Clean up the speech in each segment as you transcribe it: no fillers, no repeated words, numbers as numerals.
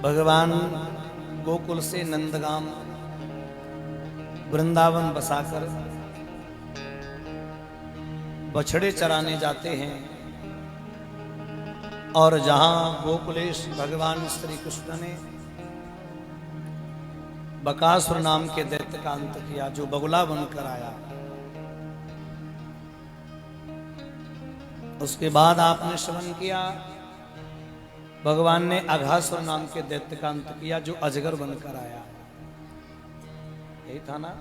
भगवान गोकुल से नंदगाम वृंदावन बसाकर बछड़े चराने जाते हैं और जहां गोकुलेश भगवान श्री कृष्ण ने बकासुर नाम के दैत्य का अंत किया, जो बगुला बनकर आया। उसके बाद आपने श्रवण किया भगवान ने अघासुर नाम के दैत्य का अंत किया, जो अजगर बनकर आया। यही था ना।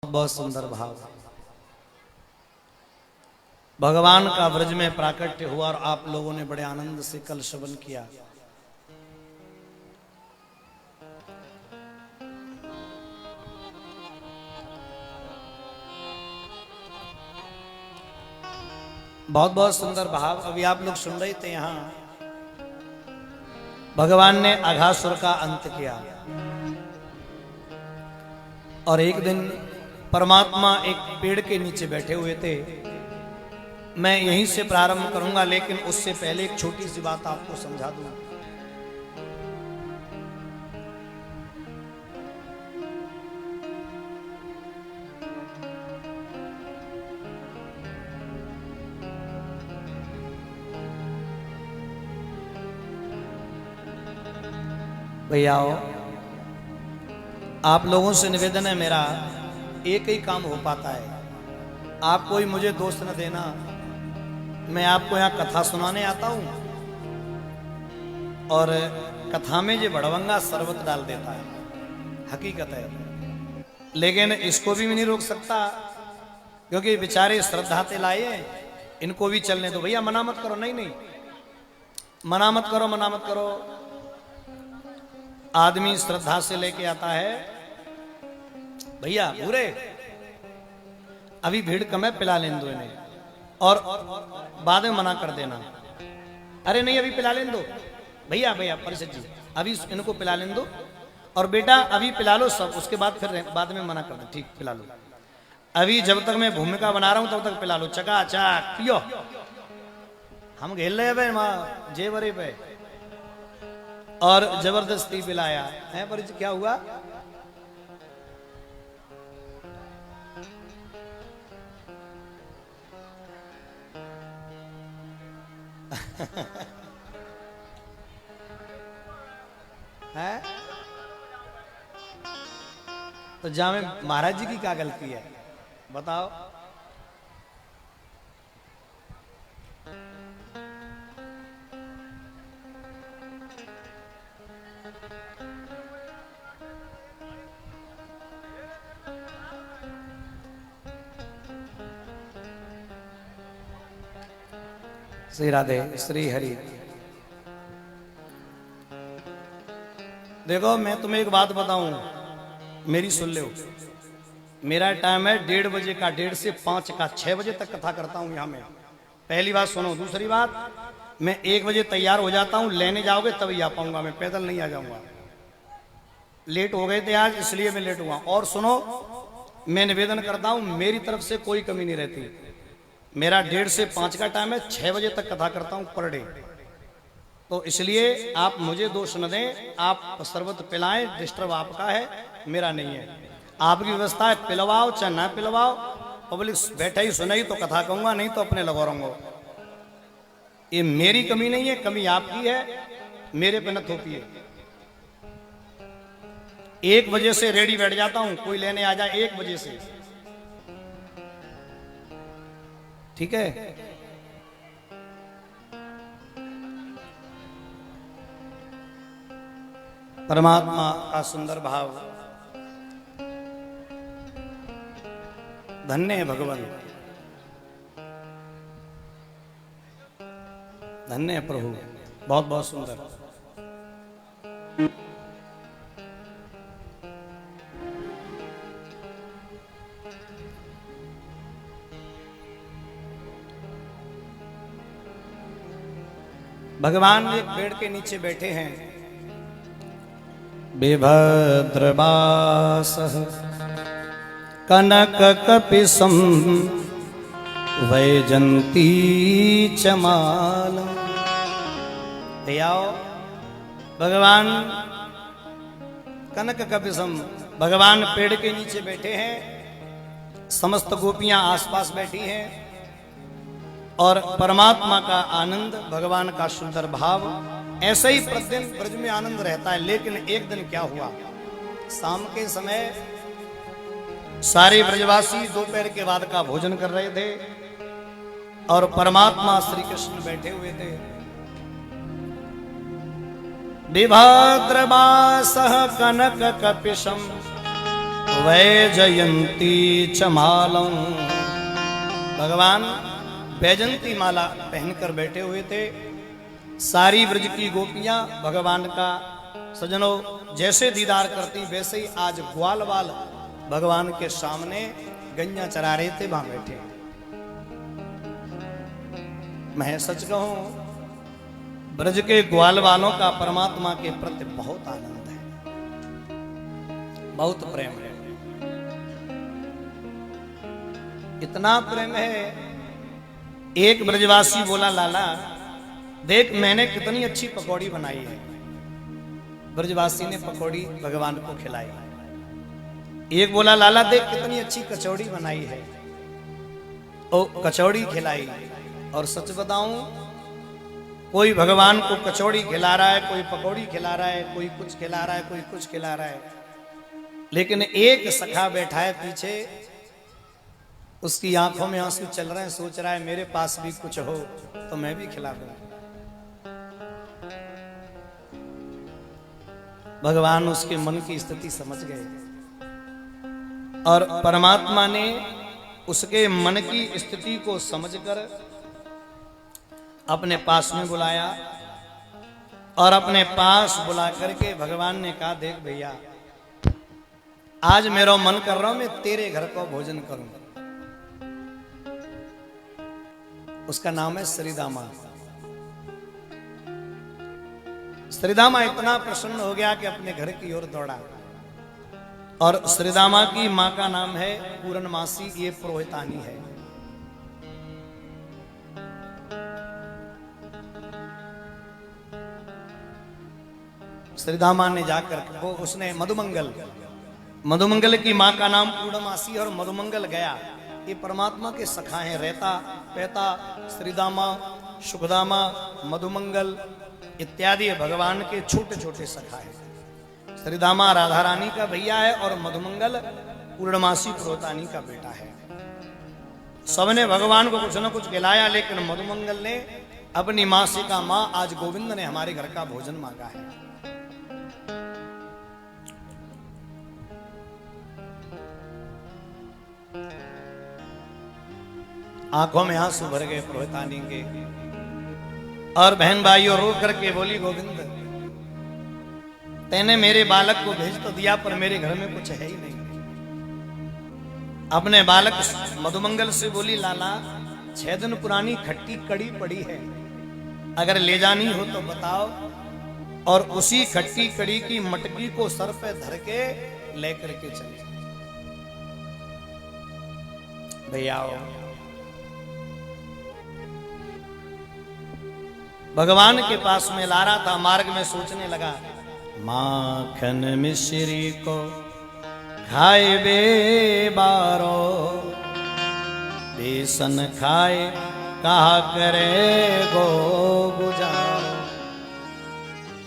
बहुत सुंदर भाव। भगवान का व्रज में प्राकट्य हुआ और आप लोगों ने बड़े आनंद से कल श्रवण किया। बहुत बहुत सुंदर भाव अभी आप लोग सुन रहे थे। यहां भगवान ने अघासुर का अंत किया और एक दिन परमात्मा एक पेड़ के नीचे बैठे हुए थे। मैं यहीं से प्रारंभ करूंगा, लेकिन उससे पहले एक छोटी सी बात आपको समझा दूं। भैया आप लोगों से निवेदन है मेरा, एक ही काम हो पाता है। आप कोई मुझे दोष न देना। मैं आपको यहाँ कथा सुनाने आता हूँ और कथा में जो बड़वंगा शरबत डाल देता है, हकीकत है। लेकिन इसको भी मैं नहीं रोक सकता, क्योंकि बेचारे श्रद्धाते लाए हैं, इनको भी चलने दो। भैया मना मत करो। नहीं नहीं, मना मत करो, मना मत करो। आदमी श्रद्धा से लेके आता है। भैया बुरे अभी भीड़ कम है, पिला लें दो इन्हें, और बाद में मना कर देना। अरे नहीं, अभी पिला लें दो। भैया भैया परिषद जी, अभी इनको पिला लें दो, और बेटा अभी पिला लो सब, उसके बाद फिर बाद में मना कर दो। ठीक, पिला लो। अभी जब तक मैं भूमिका बना रहा हूं तब तक पिला लो। चकाचक पियो। हम घेल रहे भाई वहां जेवरे पे, और जबरदस्ती पिलाया है। परिचय क्या हुआ? है तो जामे महाराज जी की क्या गलती है बताओ? श्री राधे श्री हरि। देखो मैं तुम्हें एक बात बताऊं, मेरी सुन लो। मेरा टाइम है 1:30 बजे का, 1:30 से 5 का, 6 बजे तक कथा करता हूं यहां में। पहली बात सुनो। दूसरी बात, मैं 1 बजे तैयार हो जाता हूं, लेने जाओगे तभी आ पाऊंगा, मैं पैदल नहीं आ जाऊंगा। लेट हो गए थे आज, इसलिए मैं लेट हुआ। और सुनो, मैं निवेदन करता हूं, मेरी तरफ से कोई कमी नहीं रहती। मेरा 1:30 से 5 का टाइम है, 6 बजे तक कथा करता हूं पर डे। तो इसलिए आप मुझे दोष न दें। आप शरबत पिलाएं, डिस्टर्ब आपका है, मेरा नहीं है। आपकी व्यवस्था है, पिलवाओ चाहे ना पिलवाओ। पब्लिक बैठा ही सुनाई तो कथा कहूंगा, नहीं तो अपने लगो रहूंगा। ये मेरी कमी नहीं है, कमी आपकी है, मेरे पे न थोपिए। 1 बजे से रेडी बैठ जाता हूं, कोई लेने आ जाए 1 बजे से, ठीक है? परमात्मा का सुंदर भाव। धन्य है भगवान। धन्य है प्रभु, बहुत बहुत सुंदर। भगवान एक पेड़ के नीचे बैठे हैं। बिभद्रवासः कनक कपिशं वैजंती चमालम। भगवान कनक कपिशम, भगवान पेड़ के नीचे बैठे हैं, समस्त गोपियां आसपास बैठी हैं और परमात्मा का आनंद, भगवान का सुंदर भाव, ऐसे ही प्रतिदिन ब्रज में आनंद रहता है। लेकिन एक दिन क्या हुआ, शाम के समय सारे ब्रजवासी दोपहर के बाद का भोजन कर रहे थे और परमात्मा श्री कृष्ण बैठे हुए थे। विभद्रवासः कनक कपिशम वैजयंती चमालम। भगवान वैजंती माला पहनकर बैठे हुए थे। सारी ब्रज की गोपियां भगवान का सजनों जैसे दीदार करती वैसे ही आज ग्वालवाल भगवान के सामने गैया चरा रहे थे, वहां बैठे। मैं सच कहूं, ब्रज के ग्वाल वालों का परमात्मा के प्रति बहुत आनंद है, बहुत प्रेम है। इतना प्रेम है, एक ब्रजवासी बोला, लाला देख मैंने कितनी अच्छी पकौड़ी बनाई है। ब्रजवासी ने पकौड़ी भगवान को खिलाई। एक बोला, लाला देख कितनी अच्छी कचौड़ी बनाई है। ओ कचौड़ी खिलाई। और सच बताऊं, कोई भगवान को कचौड़ी खिला रहा है, कोई पकौड़ी खिला रहा है, कोई कुछ खिला रहा है, कोई कुछ खिला रहा है, लेकिन एक सखा बैठा है पीछे, उसकी आंखों में आंसू चल रहे हैं, सोच रहा है मेरे पास भी कुछ हो तो मैं भी खिला दूं। भगवान उसके मन की स्थिति समझ गए और परमात्मा ने उसके मन की स्थिति को समझकर अपने पास में बुलाया और अपने पास बुला करके भगवान ने कहा, देख भैया आज मेरा मन कर रहा हूं मैं तेरे घर को भोजन करूं। उसका नाम है श्रीदामा। श्रीदामा इतना प्रसन्न हो गया कि अपने घर की ओर दौड़ा। और श्रीदामा की मां का नाम है पूर्णमासी, ये पुरोहितानी है। श्रीदामा ने जाकर वो उसने मधुमंगल की मां का नाम पूर्णमासी और मधुमंगल गया। ये परमात्मा के सखा हैं, रहता पैता श्रीदामा, सुखदामा, मधुमंगल इत्यादि भगवान के छोटे छोटे सखा हैं। श्रीदामा राधा रानी का भैया है और मधुमंगल पूर्णमासी पुरोहितानी का बेटा है। सबने भगवान को कुछ न कुछ खिलाया, लेकिन मधुमंगल ने अपनी मां से कहा, मां आज गोविंद ने हमारे घर का भोजन मांगा है। आंखों में आंसू भर गए पुरोहितानी के और बहन भाइयों रो करके बोली, गोविंद तेने मेरे बालक को भेज तो दिया पर मेरे घर में कुछ है ही नहीं। अपने बालक मधुमंगल से बोली, लाला 6 दिन पुरानी खट्टी कड़ी पड़ी है, अगर ले जानी हो तो बताओ। और उसी खट्टी कड़ी की मटकी को सर पे धर के लेकर के चले। भैया भगवान के पास में ला रहा था, मार्ग में सोचने लगा, माखन मिश्री को खाए बे बारो, बेसन खाए कहा करे गो गुजारो।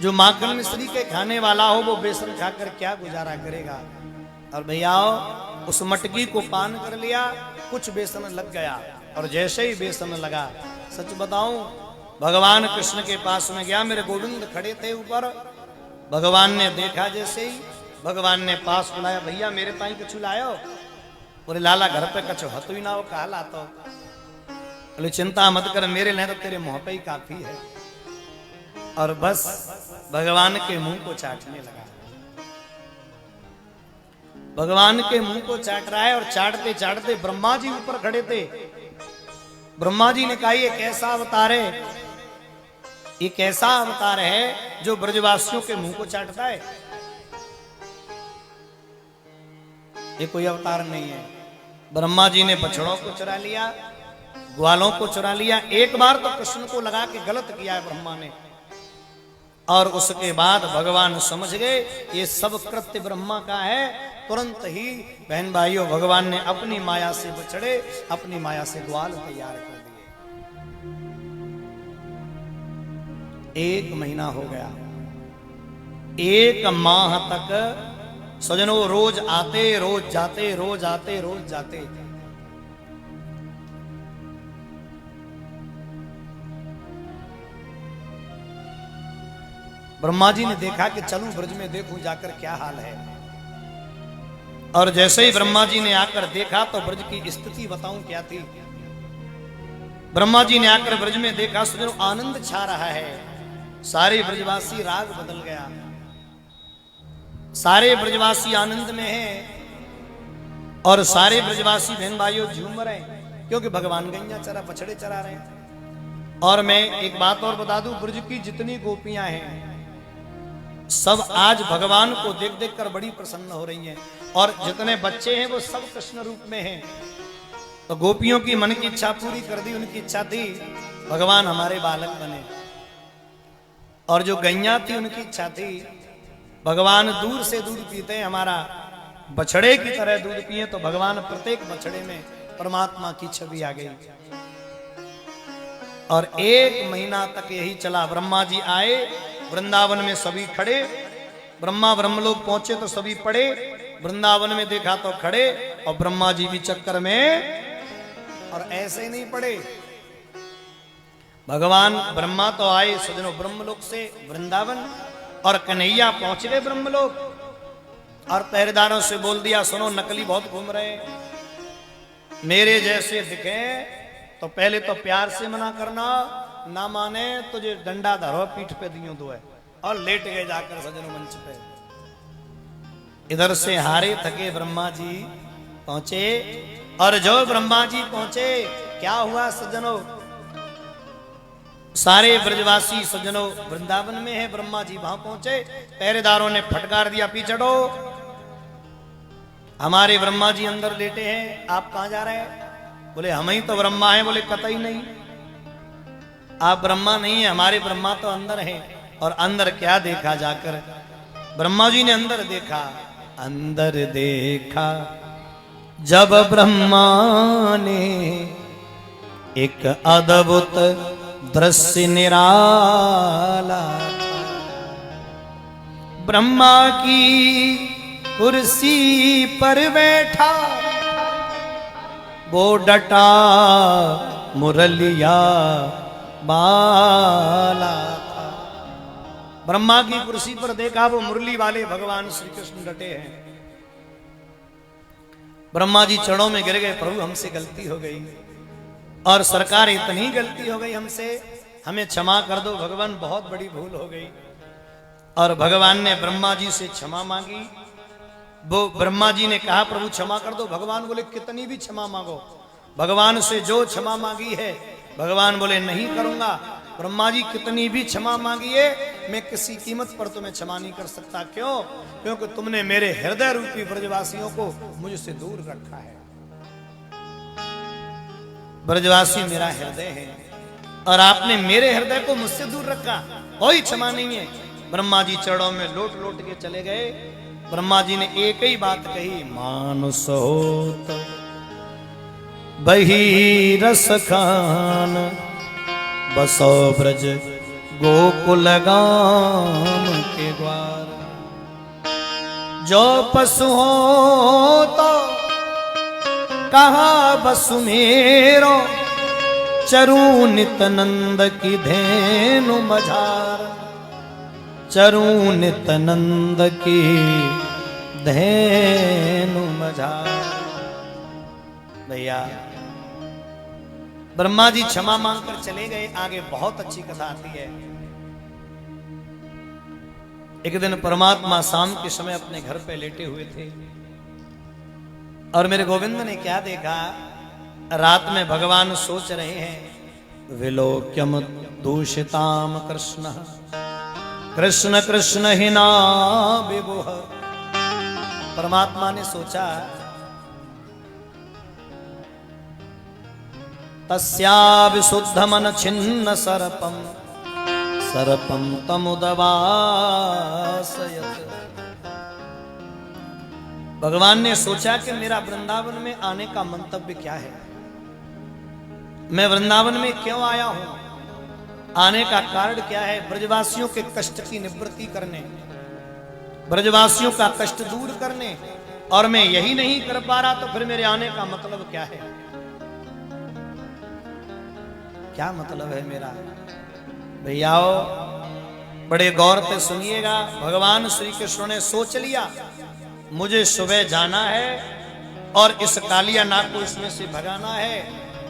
जो माखन मिश्री के खाने वाला हो वो बेसन खाकर क्या गुजारा करेगा। और भैया उस मटकी को पान कर लिया, कुछ बेसन लग गया और जैसे ही बेसन लगा, सच बताऊं भगवान कृष्ण के पास में गया, मेरे गोविंद खड़े थे ऊपर। भगवान ने देखा, जैसे ही भगवान ने पास बुलाया, भैया मेरे ताई कछु लायो। बोले लाला घर पे कछु हतु ही ना हो, कहा लातो। बोले चिंता मत कर, मेरे लिए तो तेरे मुंह पे ही काफी है। और बस भगवान के मुंह को चाटने लगा। भगवान के मुंह को चाट रहा है और चाटते चाटते ब्रह्मा जी ऊपर खड़े थे। ब्रह्मा जी ने कहा ये कैसा अवतार है, ये कैसा अवतार है जो ब्रजवासियों के मुंह को चाटता है। ये कोई अवतार नहीं है। ब्रह्मा जी ने बछड़ों को चुरा लिया, ग्वालों को चुरा लिया। एक बार तो कृष्ण को लगा के गलत किया है ब्रह्मा ने, और उसके बाद भगवान समझ गए ये सब कृत्य ब्रह्मा का है। तुरंत ही बहन भाइयों भगवान ने अपनी माया से बछड़े, अपनी माया से ग्वाल तैयार कर दिए। 1 महीना हो गया। 1 माह तक सजनों रोज आते रोज जाते, रोज आते रोज जाते। ब्रह्मा जी ने देखा कि चलूं ब्रज में देखूं जाकर क्या हाल है। और जैसे ही ब्रह्मा जी ने आकर देखा तो ब्रज की स्थिति बताऊं क्या थी। ब्रह्मा जी ने आकर ब्रज में देखा, सजनों आनंद छा रहा है। सारे ब्रजवासी, राग बदल गया, सारे ब्रजवासी आनंद में हैं और सारे ब्रजवासी बहन भाइयों झूम रहे हैं, क्योंकि भगवान गैया चरा, बछड़े चरा रहे हैं। और मैं एक बात और बता दूं, ब्रज की जितनी गोपियां हैं सब आज भगवान को देख देख कर बड़ी प्रसन्न हो रही हैं। और जितने बच्चे हैं वो सब कृष्ण रूप में हैं। तो गोपियों की मन की इच्छा पूरी कर दी। उनकी इच्छा थी भगवान हमारे बालक बने। और जो गैया थी उनकी इच्छा थी भगवान दूर से दूध पीते हैं, हमारा बछड़े की तरह दूध पिए। तो भगवान प्रत्येक बछड़े में परमात्मा की छवि आ गई। और 1 महीना तक यही चला। ब्रह्मा जी आए, वृंदावन में सभी खड़े। ब्रह्मा ब्रह्मलोक पहुंचे तो सभी पड़े, वृंदावन में देखा तो खड़े। और ब्रह्मा जी भी चक्कर में, और ऐसे नहीं पड़े। भगवान ब्रह्मा तो आए सजनों ब्रह्मलोक से वृंदावन, और कन्हैया पहुंच गए ब्रह्मलोक। और पहरेदारों से बोल दिया, सुनो नकली बहुत घूम रहे, मेरे जैसे दिखे तो पहले तो प्यार से मना करना, ना माने तुझे डंडा धरो पीठ पे दियो दो है। और लेट गए जाकर सजनों मंच पे। इधर से हारे थके ब्रह्मा जी पहुंचे। और जो ब्रह्मा जी पहुंचे क्या हुआ सज्जनों, सारे ब्रजवासी सज्जनों वृंदावन में है, ब्रह्मा जी वहां पहुंचे। पहरेदारों ने फटकार दिया, पीछड़ो, हमारे ब्रह्मा जी अंदर लेटे हैं, आप कहां जा रहे हैं? बोले हम ही तो ब्रह्मा हैं। बोले कतई नहीं, आप ब्रह्मा नहीं है, हमारे ब्रह्मा तो अंदर हैं। और अंदर क्या देखा जाकर, ब्रह्मा जी ने अंदर देखा। अंदर देखा जब ब्रह्मा ने एक अद्भुत दृश्य निराला। ब्रह्मा की कुर्सी पर बैठा वो डटा मुरलिया बाला था। ब्रह्मा की कुर्सी पर देखा वो मुरली वाले भगवान श्री कृष्ण डटे हैं। ब्रह्मा जी चरणों में गिर गए, प्रभु हमसे गलती हो गई, और सरकार इतनी गलती हो गई हमसे, हमें क्षमा कर दो भगवान, बहुत बड़ी भूल हो गई। और भगवान ने ब्रह्मा जी से क्षमा मांगी। वो ब्रह्मा जी ने कहा प्रभु क्षमा कर दो। भगवान बोले कितनी भी क्षमा मांगो, भगवान से जो क्षमा मांगी है भगवान बोले नहीं करूंगा। ब्रह्मा जी कितनी भी क्षमा मांगिए, मैं किसी कीमत पर तुम्हें क्षमा नहीं कर सकता। क्यों? क्योंकि तुमने मेरे हृदय रूपी ब्रजवासियों को मुझसे दूर रखा है। ब्रजवासी मेरा हृदय है और आपने मेरे हृदय को मुझसे दूर रखा, कोई क्षमा नहीं है। ब्रह्मा जी चरणों में लोट लोट के चले गए। ब्रह्मा जी ने एक ही बात कही, मानुष होत बही रस खान, बसो ब्रज गोकुल गाम के द्वार। जो पशु हो तो कहा बसु मेरो, चरू नित नंद की धेनु मझार। चरू नित नंद की धेनु मझार। भैया ब्रह्मा जी क्षमा मांगकर चले गए। आगे बहुत अच्छी कथा आती है। एक दिन परमात्मा शाम के समय अपने घर पे लेटे हुए थे और मेरे गोविंद ने क्या देखा, रात में भगवान सोच रहे हैं, विलोक्यम दूषिताम कृष्ण कृष्ण कृष्ण ही ना विभुः। परमात्मा ने सोचा, तस्या विशुद्ध मन छिन्न सर्पम सर्पम तमुदवासयत्। भगवान ने सोचा कि मेरा वृंदावन में आने का मंतव्य क्या है, मैं वृंदावन में क्यों आया हूं, आने का कारण क्या है। ब्रजवासियों के कष्ट की निवृत्ति करने, ब्रजवासियों का कष्ट दूर करने, और मैं यही नहीं कर पा रहा तो फिर मेरे आने का मतलब क्या है, क्या मतलब है मेरा। भैयाओ बड़े गौर से सुनिएगा। भगवान श्री कृष्ण ने सोच लिया, मुझे सुबह जाना है और इस कालिया नाग को इसमें से भगाना है।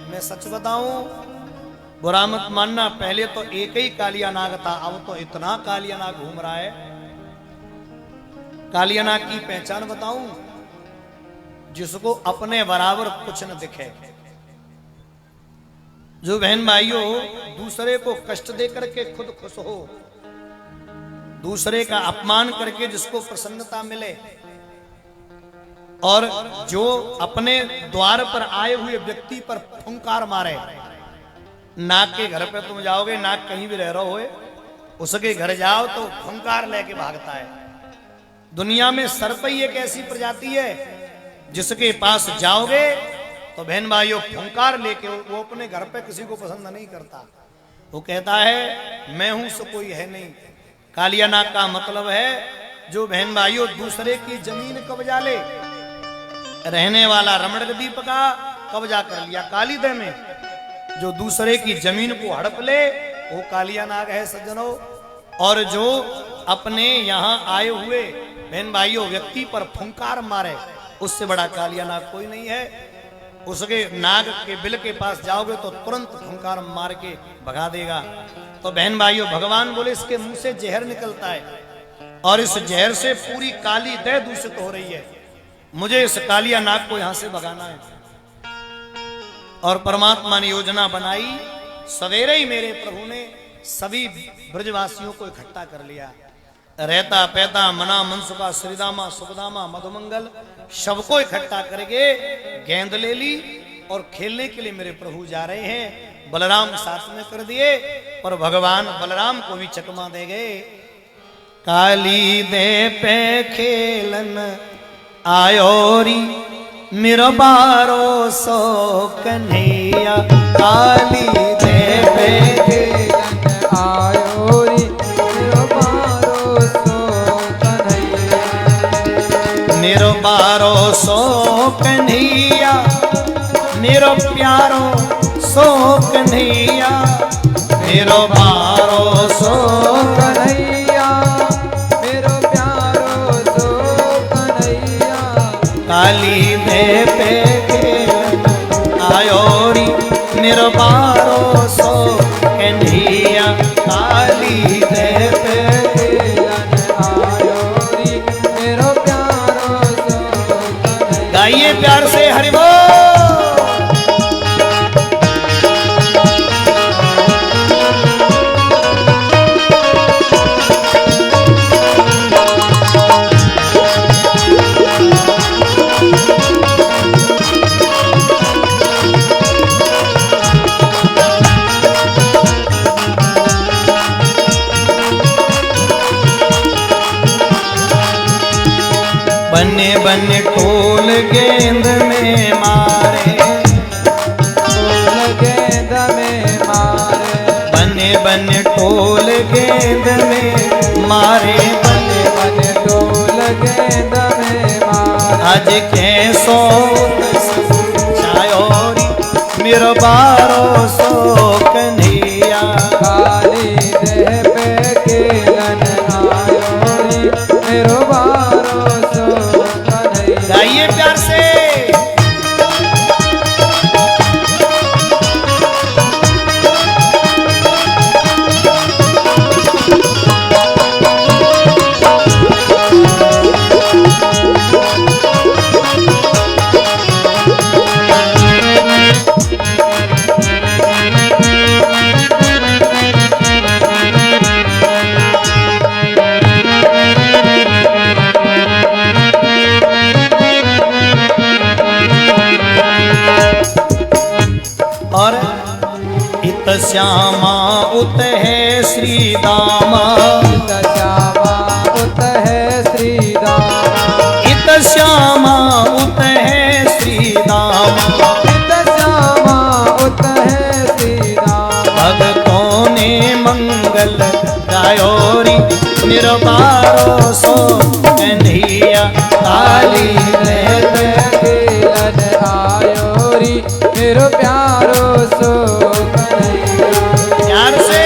मैं सच बताऊं, बुरा मत मानना, पहले तो एक ही कालिया नाग था, अब तो इतना कालिया नाग घूम रहा है। कालिया नाग की पहचान बताऊं, जिसको अपने बराबर कुछ न दिखे। जो बहन भाइयों दूसरे को कष्ट दे करके खुद खुश हो, दूसरे का अपमान करके जिसको प्रसन्नता मिले, और जो अपने द्वार पर आए हुए व्यक्ति पर फुंकार मारे। नाग के घर पे तुम जाओगे, नाग कहीं भी रह रहे हो, उसके घर जाओ तो फुंकार लेके भागता है। दुनिया में सर्प ही एक ऐसी प्रजाति है जिसके पास जाओगे तो बहन भाइयों फुंकार लेके, वो अपने घर पे किसी को पसंद नहीं करता। वो कहता है मैं हूं सो कोई है नहीं। कालिया नाग का मतलब है जो बहन भाइयों दूसरे की जमीन कब्जा ले। रहने वाला रमण दीप का कब्जा कर लिया कालीदह में, जो दूसरे की जमीन को हड़प ले वो कालिया नाग है सज्जनों। और जो अपने यहाँ आए हुए बहन भाइयों व्यक्ति पर फुंकार मारे, उससे बड़ा कालिया नाग कोई नहीं है। उसके नाग के बिल के पास जाओगे तो तुरंत फुंकार मार के भगा देगा। तो बहन भाइयों भगवान बोले इसके मुंह से जहर निकलता है और इस जहर से पूरी काली दह दूषित हो रही है, मुझे इस कालिया नाग को यहां से भगाना है। और परमात्मा ने योजना बनाई। सवेरे ही मेरे प्रभु ने सभी ब्रजवासियों को इकट्ठा कर लिया। रहता पैता मना मनसुखा श्रीदामा सुखदामा मधुमंगल सबको इकट्ठा करके गेंद ले ली और खेलने के लिए मेरे प्रभु जा रहे हैं। बलराम साथ में कर दिए और भगवान बलराम को भी चकमा दे गए। काली दे पे खेलन आयोरी मेरो बारो सो कन्हैया। काली दे पे खेलन आयोरी मेरो बारो सो कन्हैया, मेरो प्यारो सो कन्हैया, मेरो बारो सो कन्हैया, मेरो प्यारो सो कन्हैया। काली दे पे आयोरी मेरो बारो सो कन्हैया। काली दे पे गाइए प्यार से हरि बोल। बने बने टोल गेंद में मारे, टोल गेंद में मारे, बने बने टोल गेंद में मारे, बने बने टोल गेंद में मारे। आज कैसो चायोरी मेरो बारो सो कन्हैया। काली देह पे केलन आयोरी मेरो बारो सो। गाइए प्यार से। इत श्यामा उत है श्री दामा, इत श्यामा उत है श्री दामा, इत श्यामा उत है श्री दामा, इत श्यामा उत है श्री दामा। भक्तों ने मंगल गायोरी, निर्बारो सो कन्हैया काली नेत खेलन आयोरी, मेरो प्यारो सो कन्हैया। प्यार से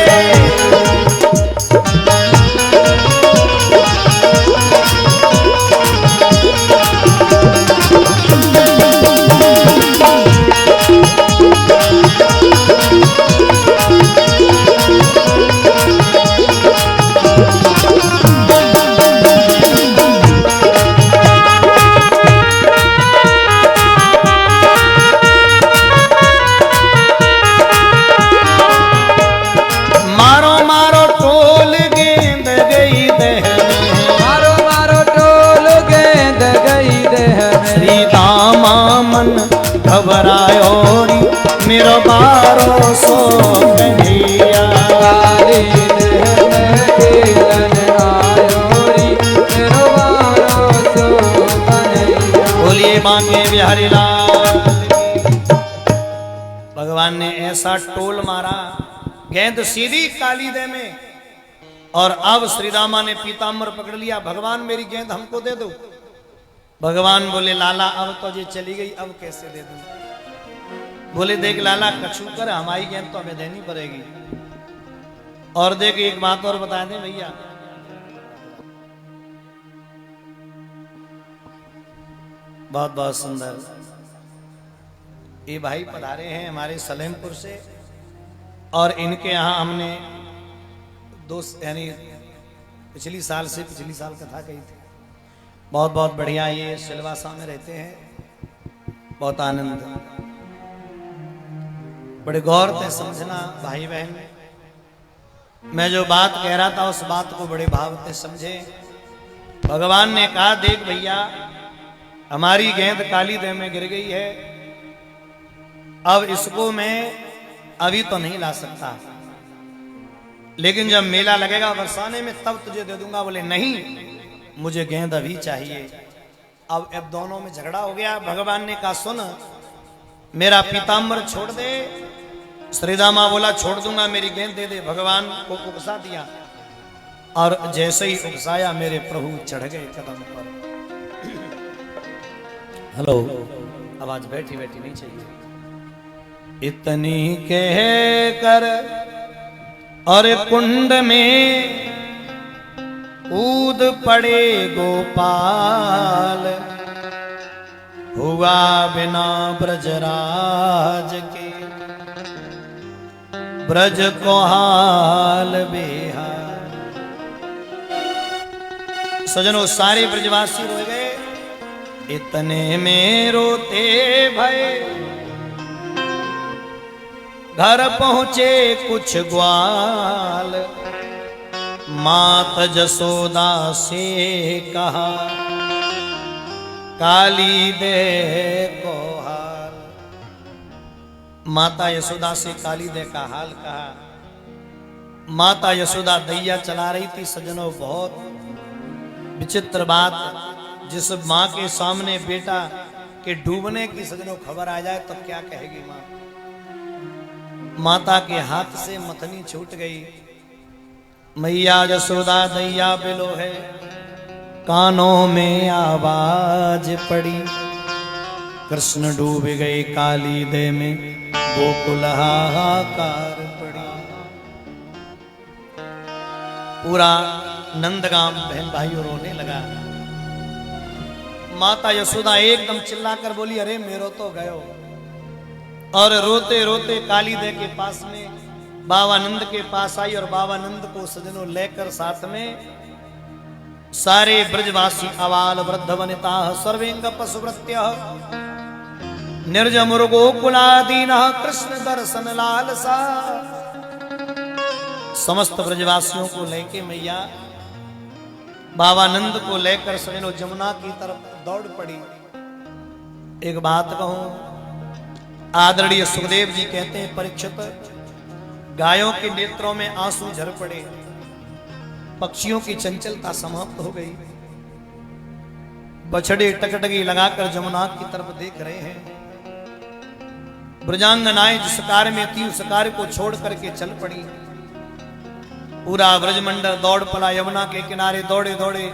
मारो मारो टोल गेंद गई देह में, मारो मारो टोल गेंद गई देह में, श्री दामा मन घबरायो री, मेरो बारो सो कन्हैया काली देह में खेलन आयोरी, मेरो बारो सो कन्हैया। बोलिए बांके बिहारी लाल। भगवान ने ऐसा टोल मारा, गेंद सीधी काली दे में, और अब श्री रामा ने पीताम्बर पकड़ लिया। भगवान मेरी गेंद हमको दे दो। भगवान बोले लाला अब तो ये चली गई, अब कैसे दे दूं? बोले देख लाला कछु कर, हमारी गेंद तो हमें देनी पड़ेगी। और देख एक बात और बता दें भैया, बहुत बहुत सुंदर ये भाई पधारे हैं हमारे सलेमपुर से, और इनके यहाँ हमने दोस्त यानी पिछली साल कथा कही थी। बहुत बहुत बढ़िया, ये सिलवासा में रहते हैं, बहुत आनंद। बड़े गौर से समझना भाई बहन, मैं जो बात कह रहा था उस बात को बड़े भाव से समझे। भगवान ने कहा देख भैया हमारी गेंद काली देह में गिर गई है, अब इसको मैं अभी तो नहीं ला सकता, लेकिन जब मेला लगेगा बरसाने में तब तुझे दे दूंगा। बोले नहीं मुझे गेंद अभी चाहिए। अब दोनों में झगड़ा हो गया। भगवान ने कहा सुन मेरा पीताम्बर छोड़ दे। श्रीदामा बोला छोड़ दूंगा, मेरी गेंद दे दे। भगवान को उकसा दिया, और जैसे ही उकसाया मेरे प्रभु चढ़ गए कदम पर। हेलो, आवाज बैठी बैठी नहीं चाहिए। इतनी कह कर और कुंड में कूद पड़े गोपाल, हुआ बिना ब्रजराज के ब्रज को हाल बेहाल। सजनों सारे ब्रजवासी रो गए। इतने में रोते भय घर पहुंचे कुछ ग्वाल, मात जसोदा से कहा काली दे को हाल। माता यशोदा से काली दे का हाल कहा। माता यशोदा दैया चला रही थी। सजनों बहुत विचित्र बात, जिस माँ के सामने बेटा के डूबने की सजनों खबर आ जाए तो क्या कहेगी माँ। माता के हाथ से मथनी छूट गई। मैया यशोदा दैया बिलो है, कानों में आवाज पड़ी। कृष्ण डूब गए काली दे में, गोकुल हाहाकार पड़ी। पूरा नंदगाम बहन भाइयों रोने लगा। माता यशोदा एकदम चिल्लाकर बोली अरे मेरो तो गयो। और रोते रोते काली दे के पास में बाबा नंद के पास आई, और बाबा नंद को सजनों लेकर साथ में सारे ब्रजवासी अवाल वृद्ध वनिता सर्वेंग पशुवृत्य निर्जमुर्गोकुलादीन कृष्ण दर्शन लालसा। समस्त ब्रजवासियों को लेके मैया बाबा नंद को लेकर सजनों जमुना की तरफ दौड़ पड़ी। एक बात कहूं, आदरणीय सुखदेव जी कहते हैं परीक्षित गायों के नेत्रों में आंसू झर पड़े, पक्षियों की चंचलता समाप्त हो गई, बछड़े टकटकी लगाकर जमुना की तरफ देख रहे हैं। ब्रजांगनाएं जिस कार्य में थी उस कार्य को छोड़ करके चल पड़ी। पूरा ब्रजमंडल दौड़ पड़ा, यमुना के किनारे दौड़े दौड़े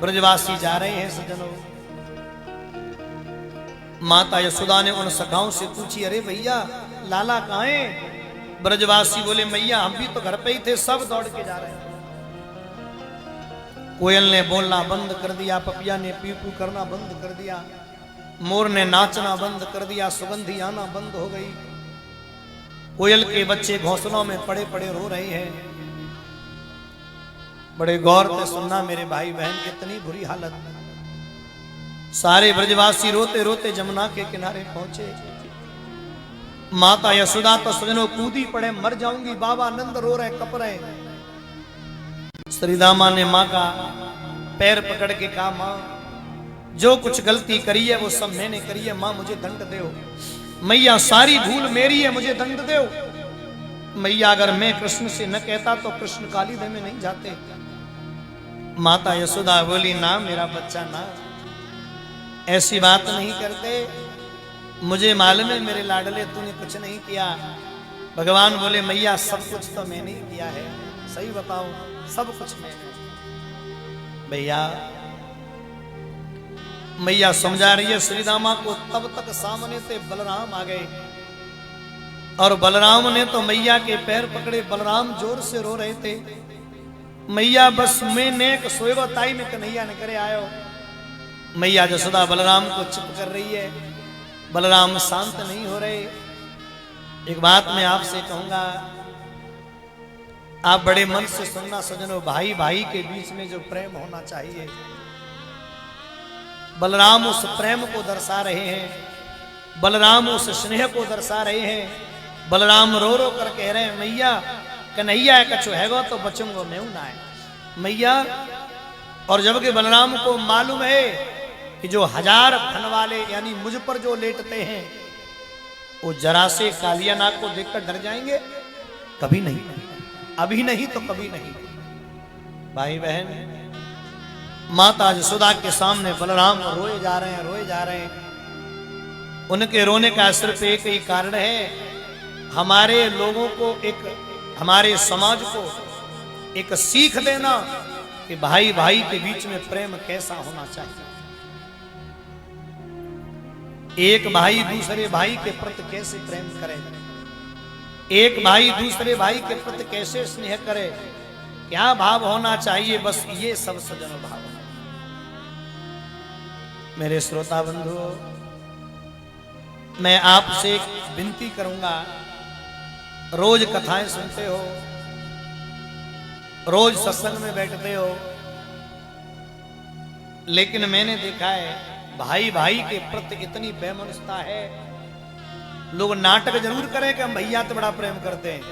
ब्रजवासी जा रहे हैं सज्जनों। माता यशोदा ने उन सखाओं से पूछी, अरे भैया लाला कहाँ है? ब्रजवासी बोले, मैया हम भी तो घर पे ही थे, सब दौड़ के जा रहे हैं। कोयल ने बोलना बंद कर दिया, पपिया ने पी पू करना बंद कर दिया, मोर ने नाचना बंद कर दिया, सुगंधी आना बंद हो गई। कोयल के बच्चे घोंसलों में पड़े पड़े रो रहे हैं। बड़े गौर से सुनना मेरे भाई बहन, कितनी बुरी हालत। सारे ब्रजवासी रोते रोते जमुना के किनारे पहुंचे। माता यशोदा तो सजनों कूदी पड़े, मर जाऊंगी, बाबा नंद रो रहे कप रहे। श्रीदामा ने माँ का पैर पकड़ के कहा, माँ जो कुछ गलती करी है वो सब मैंने करी है, माँ मुझे दंड दो। मैया सारी भूल मेरी है, मुझे दंड दो। मैया अगर मैं कृष्ण से न कहता तो कृष्ण कालीदह में नहीं जाते। माता यशोदा बोली, ना मेरा बच्चा ना, ऐसी बात नहीं करते, मुझे मालूम है मेरे लाडले तूने कुछ नहीं किया। भगवान बोले, मैया सब कुछ तो मैंने ही किया है, सही बताओ सब कुछ मैंने। भैया मैया समझा रही है श्रीदामा को। तब तक सामने से बलराम आ गए और बलराम ने तो मैया के पैर पकड़े। बलराम जोर से रो रहे थे, मैया बस मैं नेक सोएवताई में कन्हैया ने करे आयो। मैया यशोदा बलराम को चुप कर रही है, बलराम शांत नहीं हो रहे। एक बात मैं आपसे कहूंगा, आप बड़े मन से सुनना सजनों, भाई भाई के बीच में जो प्रेम होना चाहिए, बलराम उस प्रेम को दर्शा रहे हैं, बलराम उस स्नेह को दर्शा रहे हैं। बलराम रो रो कर कह रहे हैं, मैया कन्हैया कछु हैगो तो बचूंगो मैं ना है मैया। और जबकि बलराम को मालूम है कि जो 1000 फन वाले यानी मुझ पर जो लेटते हैं वो जरा से कालिया नाग को देखकर डर जाएंगे, कभी नहीं, अभी नहीं तो कभी नहीं। भाई बहन, माता यशोदा के सामने बलराम रोए जा रहे हैं, रोए जा रहे हैं। उनके रोने का सिर्फ एक ही कारण है, हमारे लोगों को एक, हमारे समाज को एक सीख देना कि भाई भाई के बीच में प्रेम कैसा होना चाहिए। एक भाई दूसरे भाई के प्रति कैसे प्रेम करे, एक भाई दूसरे भाई के प्रति कैसे स्नेह करे, क्या भाव होना चाहिए, बस ये सब सजन भाव है। मेरे श्रोता बंधुओं, मैं आपसे एक विनती करूंगा, रोज कथाएं सुनते हो, रोज सत्संग में बैठते हो, लेकिन मैंने देखा है भाई भाई के प्रति इतनी बेमनस्ता है। लोग नाटक जरूर करें कि हम भैया तो बड़ा प्रेम करते हैं।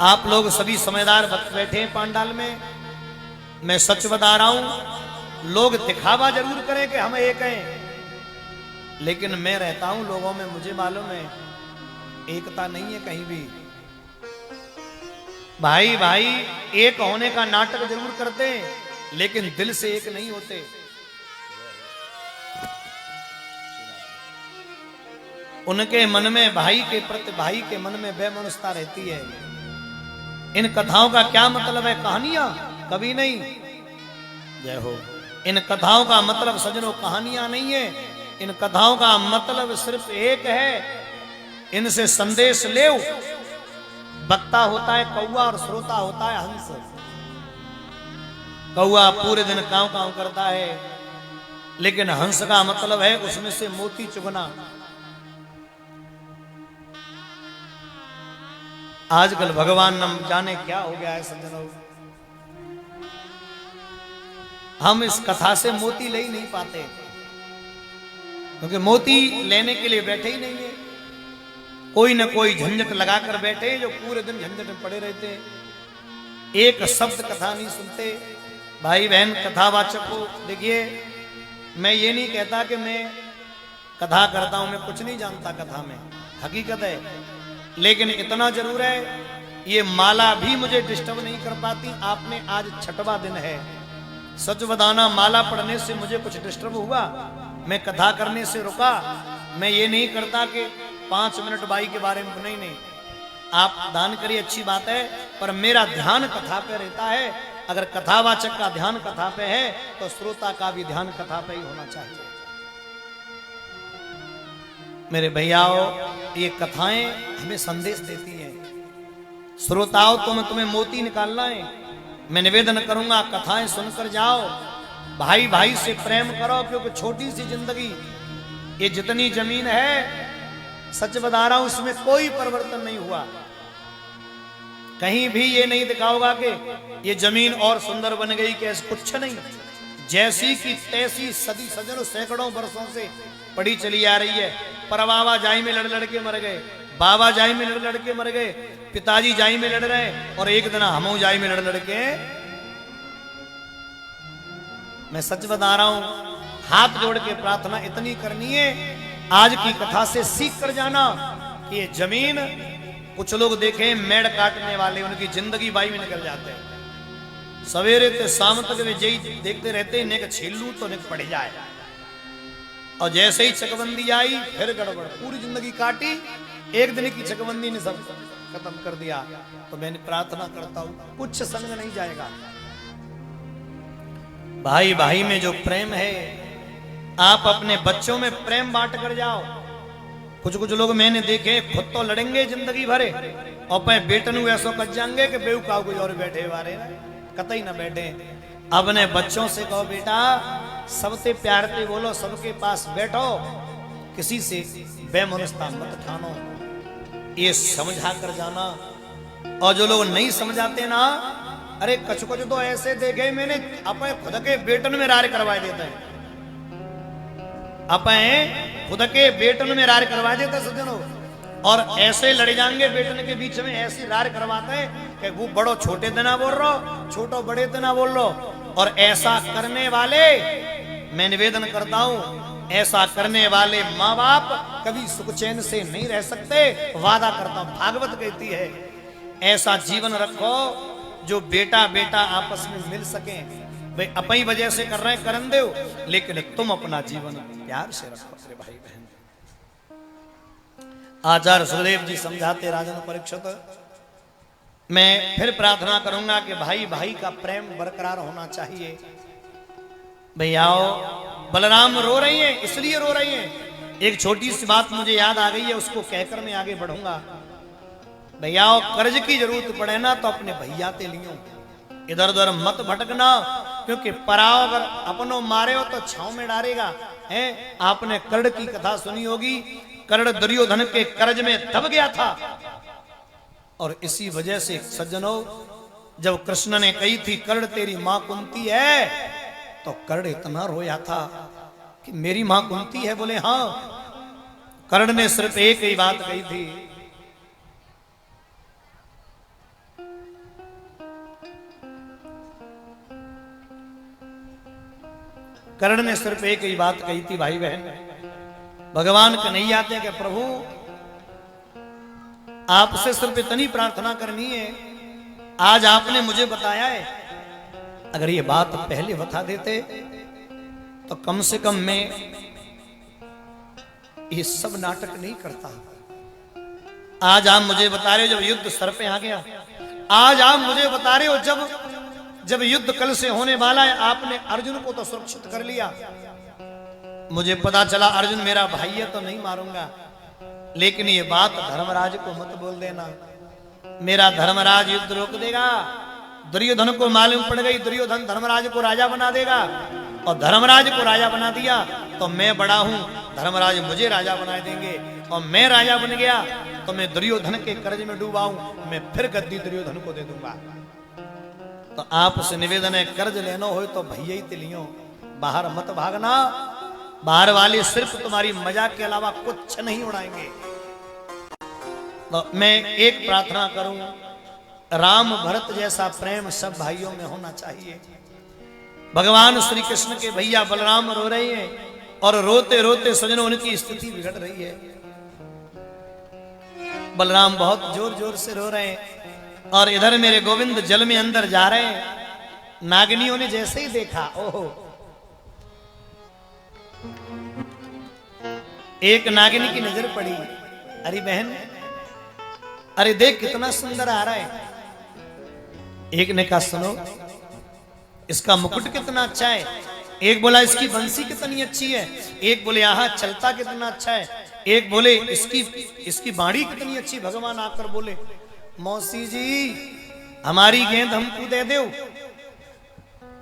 आप लोग सभी समझदार वक्त बैठे हैं पांडाल में, मैं सच बता रहा हूं, लोग दिखावा जरूर करें कि हम एक हैं, लेकिन मैं रहता हूं लोगों में, मुझे मालूम है एकता नहीं है कहीं भी। भाई भाई एक होने का नाटक जरूर करते हैं, लेकिन दिल से एक नहीं होते। उनके मन में भाई के प्रति भाई के मन में बेमनस्ता रहती है। इन कथाओं का क्या मतलब है? कहानियां? कभी नहीं। जय हो। इन कथाओं का मतलब सजनों कहानियां नहीं है, इन कथाओं का मतलब सिर्फ एक है, इनसे संदेश ले। वक्ता होता है कौवा और श्रोता होता है हंस। कौवा पूरे दिन कांव कांव करता है, लेकिन हंस का मतलब है उसमें से मोती चुगना। आजकल भगवान न जाने क्या हो गया है सज्जनों, हम इस कथा से मोती ले ही नहीं पाते, क्योंकि मोती लेने के लिए बैठे ही नहीं है। कोई न कोई झंझट लगाकर बैठे हैं, जो पूरे दिन झंझट में पड़े रहते हैं, एक शब्द कथा नहीं सुनते। भाई बहन कथावाचक को देखिए, मैं ये नहीं कहता कि मैं कथा करता हूं, मैं कुछ नहीं जानता कथा में, हकीकत है लेकिन इतना जरूर है, ये माला भी मुझे डिस्टर्ब नहीं कर पाती। आपने आज 6वां दिन है, सच बताना, माला पढ़ने से मुझे कुछ डिस्टर्ब हुआ? मैं कथा करने से रुका? मैं ये नहीं करता कि 5 मिनट बाई के बारे में, नहीं नहीं, आप दान करिए, अच्छी बात है, पर मेरा ध्यान कथा पे रहता है। अगर कथावाचक का ध्यान कथा पे है तो श्रोता का भी ध्यान कथा पे ही होना चाहिए। मेरे भैयाओ, ये कथाएं हमें संदेश देती हैं। श्रोताओं, तुम्हें मोती निकालना है। मैं निवेदन करूंगा, कथाएं सुनकर जाओ, भाई भाई से प्रेम करो, क्योंकि छोटी सी जिंदगी, ये जितनी जमीन है, सच बता रहा हूं, इसमें कोई परिवर्तन नहीं हुआ। कहीं भी ये नहीं दिखाओगा कि ये जमीन और सुंदर बन गई, कि कुछ नहीं, जैसी की तैसी सदी सजनों सैकड़ों वर्षों से पड़ी चली आ रही है। परबाबा जाई में लड़ लड़ के मर गए, बाबा जाई में लड़ लड़ के मर गए, पिताजी जाई में लड़ रहे, और एक दिन हम जाई में लड़ लड़ के। मैं सच बता रहा हूं, हाथ जोड़ के प्रार्थना इतनी करनी है, आज की कथा से सीख कर जाना कि ये जमीन, कुछ लोग देखे मेड़ काटने वाले, उनकी जिंदगी बाई में निकल जाते हैं। सवेरे से शाम तक वे यही देखते रहते हैं, नेक छील लूं तो नेक पड़ जाए, और जैसे ही चकबंदी आई फिर गड़बड़, पूरी जिंदगी काटी, एक दिन की चकबंदी ने सब खत्म कर दिया। तो मैंने प्रार्थना करता हूं, कुछ संग नहीं जाएगा। भाई भाई में जो प्रेम है, आप अपने बच्चों में प्रेम बांट कर जाओ। कुछ लोग मैंने देखे, खुद तो लड़ेंगे जिंदगी भरे, और पे बेटन ऐसा कच जाएंगे कि बेवकाव कोई और बैठे वाले कतई ना बैठे। अपने बच्चों से कहो, बेटा सबसे प्यार से बोलो, सबके पास बैठो, किसी से बेमनस्ता मत ठानो, ये समझा कर जाना। और जो लोग नहीं समझाते ना, अरे कछ तो ऐसे देखे मैंने, अपने खुद के बेटन में रार करवा देते हैं, अपने खुद के बेटन में रार करवा देते सज्जनों, और ऐसे लड़ जाएंगे बेटन के बीच में, ऐसी रार करवाते हैं कि वो बड़ो छोटे देना बोल रहा, छोटो बड़े देना बोल रहा। और ऐसा करने वाले, मैं निवेदन करता हूं, ऐसा करने वाले माँ बाप कभी सुख चैन से नहीं रह सकते, वादा करता हूं, भागवत कहती है, ऐसा जीवन रखो जो बेटा बेटा आपस में मिल सके। भाई अपनी वजह से कर रहे हैं, करन दो, लेकिन तुम अपना जीवन प्यार से रखो। मेरे भाई बहन, आचार्य सुखदेव जी समझाते राजन परीक्षित, मैं फिर प्रार्थना करूंगा कि भाई भाई का प्रेम बरकरार होना चाहिए। भैयाओ, बलराम रो रही हैं, इसलिए रो रही हैं। एक छोटी सी बात मुझे याद आ गई है, उसको कहकर मैं आगे बढ़ूंगा। भैयाओ, कर्ज की जरूरत पड़े ना तो अपने भैया ते लियो, इधर उधर मत भटकना, क्योंकि पराव अगर अपनों मारे हो तो छाव में डालेगा। हैं, आपने कर्ण की कथा सुनी होगी, कर्ण दुर्योधन के कर्ज में दब गया था, और इसी वजह से सज्जनों, जब कृष्ण ने कही थी कर्ण तेरी मां कुंती है, तो कर्ण इतना रोया था कि मेरी मां कुंती है? बोले हाँ। कर्ण ने सिर्फ एक ही बात कही थी, कर्ण ने सिर्फ एक ही बात कही थी, भाई बहन, भगवान कन्हैया थे कि प्रभु आपसे सिर्फ इतनी प्रार्थना करनी है, आज आपने मुझे बताया है, अगर ये बात पहले बता देते तो कम से कम मैं ये सब नाटक नहीं करता। आज आप मुझे बता रहे हो जब युद्ध सर पे आ गया, आज आप मुझे बता रहे हो जब युद्ध कल से होने वाला है, आपने अर्जुन को तो सुरक्षित कर लिया। मुझे पता चला अर्जुन मेरा भाई है तो नहीं मारूंगा, लेकिन ये बात धर्मराज को मत बोल देना, मेरा धर्मराज युद्ध रोक देगा। दुर्योधन को मालूम पड़ गई, दुर्योधन धर्मराज को राजा बना देगा, और धर्मराज को राजा बना दिया तो मैं बड़ा हूं, धर्मराज मुझे राजा बना देंगे, और मैं राजा बन गया तो मैं दुर्योधन के कर्ज में डूबा हूं, मैं फिर गद्दी दुर्योधन को दे दूंगा। तो आपसे निवेदन है, कर्ज लेना हो तो भैया ही तिलियो, बाहर मत भागना, बाहर वाले सिर्फ तुम्हारी मजाक के अलावा कुछ नहीं उड़ाएंगे। तो मैं एक प्रार्थना करूं, राम भरत जैसा प्रेम सब भाइयों में होना चाहिए। भगवान श्री कृष्ण के भैया बलराम रो रहे हैं, और रोते रोते सजनों उनकी स्थिति बिगड़ रही है। बलराम बहुत जोर जोर से रो रहे हैं और इधर मेरे गोविंद जल में अंदर जा रहे हैं। नागिनियों ने जैसे ही देखा, ओहो, एक नागिनी की नजर पड़ी, अरे बहन, अरे देख कितना सुंदर आ रहा है। एक ने कहा सुनो, इसका मुकुट कितना अच्छा है। एक बोला इसकी बंसी कितनी अच्छी है। एक बोले यहाँ चलता कितना अच्छा है। एक बोले इसकी बाड़ी कितनी अच्छी। भगवान आकर बोले, मौसी जी हमारी गेंद हमको दे दो।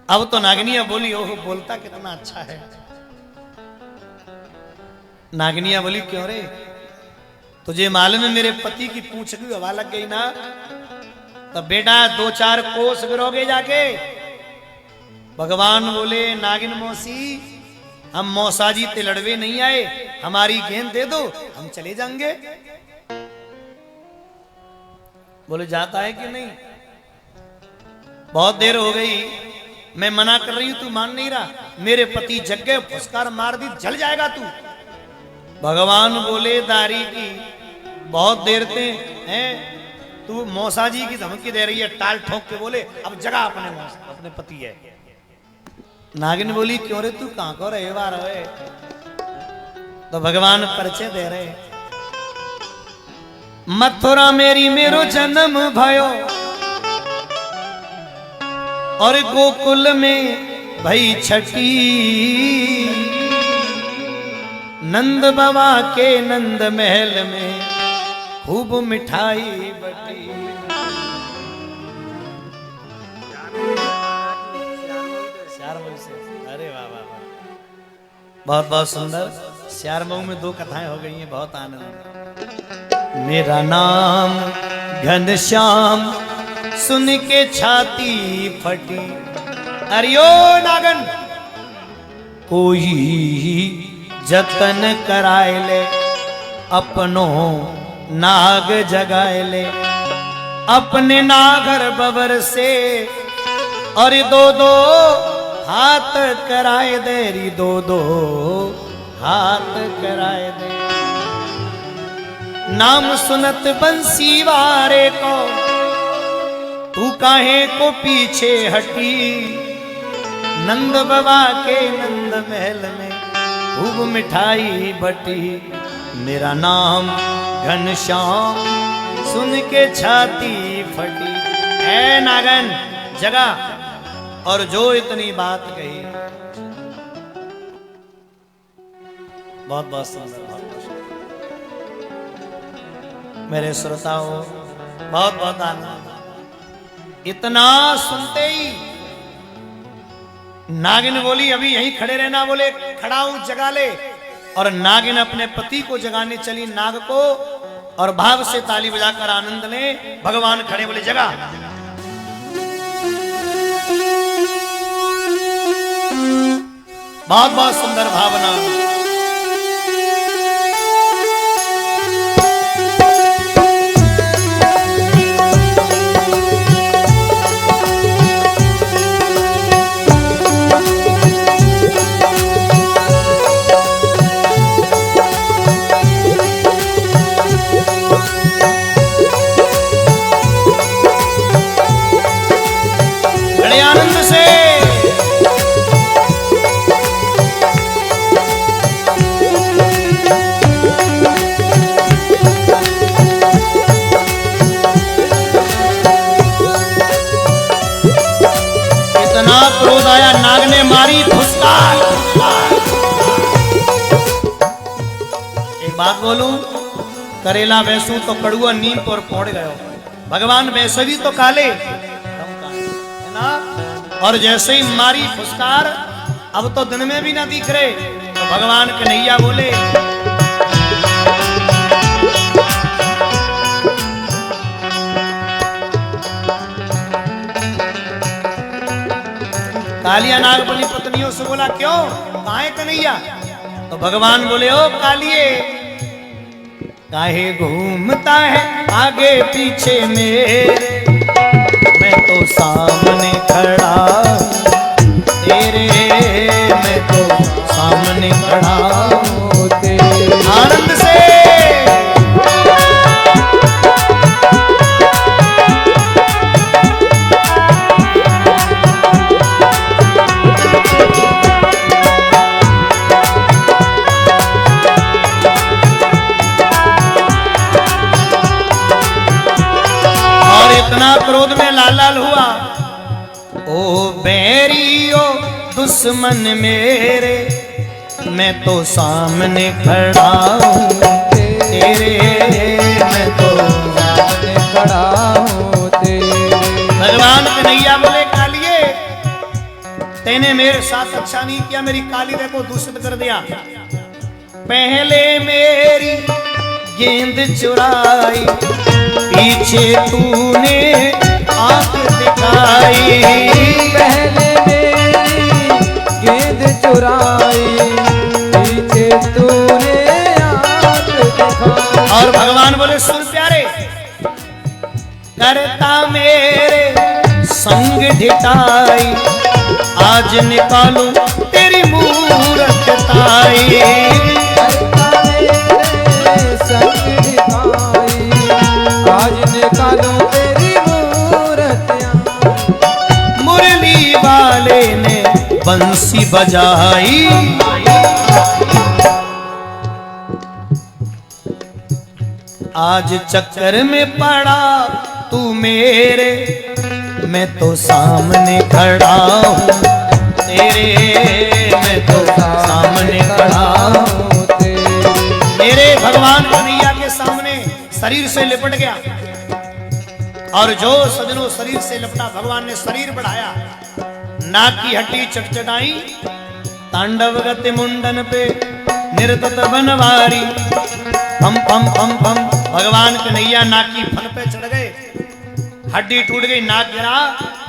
अब तो नागिनिया बोली, ओह बोलता कितना अच्छा है। नागिनिया बोली, क्यों रे, तुझे मालूम है मेरे पति की पूंछ की हवा लग गई ना, तब बेटा 2-4 कोस गिरोगे जाके। भगवान बोले, नागिन मौसी, हम मौसाजी ते लड़वे नहीं आए, हमारी गेंद दे दो, हम चले जाएंगे। बोले जाता है कि नहीं, बहुत देर हो गई, मैं मना कर रही हूं, तू मान नहीं रहा। मेरे पति जग गए, फुसकार मार दी, जल जाएगा तू। भगवान बोले, दारी की बहुत देर से हैं, तू मौसाजी की धमकी दे रही है। टाल ठोक के बोले, अब जगा अपने पति है। नागिन बोली, क्यों रे तू कहां को रहे बार है। तो भगवान परिचय दे रहे, मथुरा मेरी मेरो जन्म भयो और गोकुल में भई छठी। नंद बाबा के नंद महल में खूब मिठाई बटी। अरे वाह वाह वाह, बहुत बहुत सुंदर। श्यारमऊ में 2 कथाएं हो गई हैं, बहुत आनंद। मेरा नाम घनश्याम सुन के छाती फटी। अरियो नागन कोई जतन कराए ले, अपनो नाग जगाए ले। अपने नागर बबर से और 2-2 हाथ कराए दे री, 2-2 हाथ कराए दे। नाम सुनत बंसी वारे को, तू काहे को पीछे हटी। नंद बाबा के नंद महल में खूब मिठाई बटी। मेरा नाम घनश्याम सुन के छाती फटी। है नागन जगा, और जो इतनी बात कही, बहुत बहुत सुंदर, बहुत बहुत मेरे श्रोताओं, बहुत बहुत आनंद। इतना सुनते ही नागिन बोली, अभी यहीं खड़े रहना। बोले खड़ा हूं, जगा ले। और नागिन अपने पति को जगाने चली, नाग को, और भाव से ताली बजाकर आनंद ले। भगवान खड़े, बोले जगा। बहुत बहुत सुंदर भावना। बड़े आनंद से क्रोध आया, नाग ने मारी फुसकार। एक बात बोलूं, करेला वैसू तो कड़ुआ नीम पर पहुंच गयो। भगवान वैसे भी तो काले है ना। और जैसे ही मारी फुसकार, अब तो दिन में भी ना दिख रहे। तो भगवान कन्हैया बोले, कालिया नाग अपनी पत्नियों से बोला, क्यों कहाँ है कन्हैया। तो भगवान बोले, ओ कालिए, काहे घूमता है आगे पीछे मेरे, मैं तो सामने खड़ा तेरे, मैं तो सामने खड़ा हूँ तेरे। आनंद से इतना क्रोध में लाल लाल हुआ। ओ बैरियो दुश्मन मेरे, मैं तो सामने खड़ा हूँ तेरे, मैं तो सामने खड़ा हूँ तेरे। भगवान कन्हैया बोले कालिए, तेने मेरे साथ अच्छा नहीं किया, मेरी काली को दूषित कर दिया। पहले मेरी गेंद चुराई, पीछे तूने आंख दिखाई। पहले मेरी गेंद चुराई, पीछे तूने आंख दिखाई। और भगवान बोले सुन प्यारे, करता मेरे संग ढिठाई, आज निकालूं तेरी मूरत ताई। आज निकालूं तेरी मूरत। मुरली वाले ने बंसी बजाई, आज चक्कर में पड़ा तू मेरे, मैं तो सामने खड़ा हूँ तेरे, मैं तो सामने खड़ा हूँ तेरे। मेरे भगवान कन्हैया के सामने शरीर से लिपट गया। और जो सजनों शरीर से लिपटा, भगवान ने शरीर बढ़ाया, नाक की हड्डी चटचटाई, तांडव गति मुंडन पे निर्तत बनवारी। पम पम पम पम, भगवान कन्हैया नाक की फन पे चढ़ गए, हड्डी टूट गई, नाक गिरा,